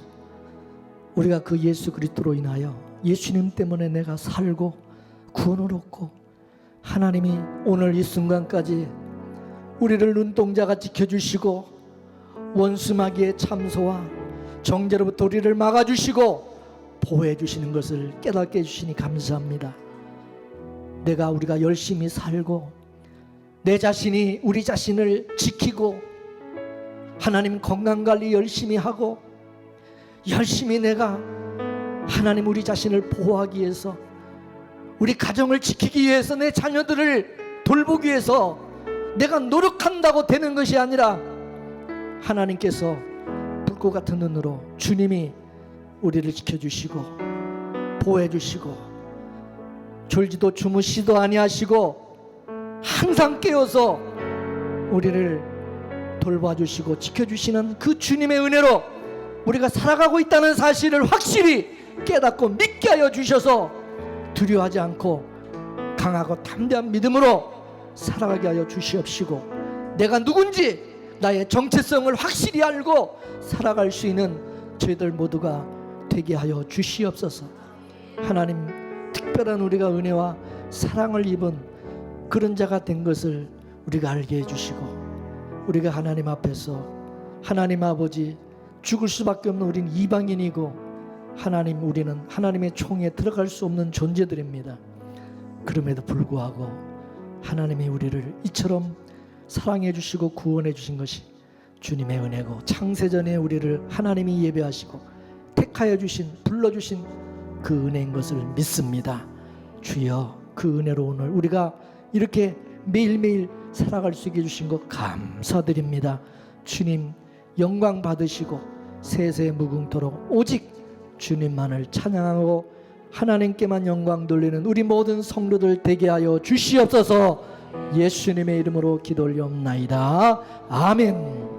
우리가 그 예수 그리스도로 인하여 예수님 때문에 내가 살고 구원을 얻고 하나님이 오늘 이 순간까지 우리를 눈동자가 지켜주시고 원수마귀의 참소와 정죄로부터 우리를 막아주시고 보호해 주시는 것을 깨닫게 해주시니 감사합니다. 우리가 열심히 살고 내 자신이 우리 자신을 지키고 하나님 건강관리 열심히 하고 열심히 내가 하나님 우리 자신을 보호하기 위해서 우리 가정을 지키기 위해서 내 자녀들을 돌보기 위해서 내가 노력한다고 되는 것이 아니라 하나님께서 불꽃 같은 눈으로 주님이 우리를 지켜주시고 보호해 주시고 졸지도 주무시도 아니하시고 항상 깨어서 우리를 돌봐주시고 지켜주시는 그 주님의 은혜로 우리가 살아가고 있다는 사실을 확실히 깨닫고 믿게 하여 주셔서 두려워하지 않고 강하고 담대한 믿음으로 살아가게 하여 주시옵시고 내가 누군지 나의 정체성을 확실히 알고 살아갈 수 있는 저희들 모두가 되게 하여 주시옵소서. 하나님, 특별한 우리가 은혜와 사랑을 입은 그런 자가 된 것을 우리가 알게 해주시고 우리가 하나님 앞에서 하나님 아버지 죽을 수밖에 없는 우린 이방인이고 하나님, 우리는 하나님의 총에 들어갈 수 없는 존재들입니다. 그럼에도 불구하고 하나님이 우리를 이처럼 사랑해 주시고 구원해 주신 것이 주님의 은혜고 창세전에 우리를 하나님이 예배하시고 택하여 주신 불러주신 그 은혜인 것을 믿습니다. 주여, 그 은혜로 오늘 우리가 이렇게 매일매일 살아갈 수 있게 해주신 것 감사드립니다. 주님 영광 받으시고 세세 무궁토록 오직 주님만을 찬양하고 하나님께만 영광 돌리는 우리 모든 성도들 되게 하여 주시옵소서. 예수님의 이름으로 기도 올리옵나이다. 아멘.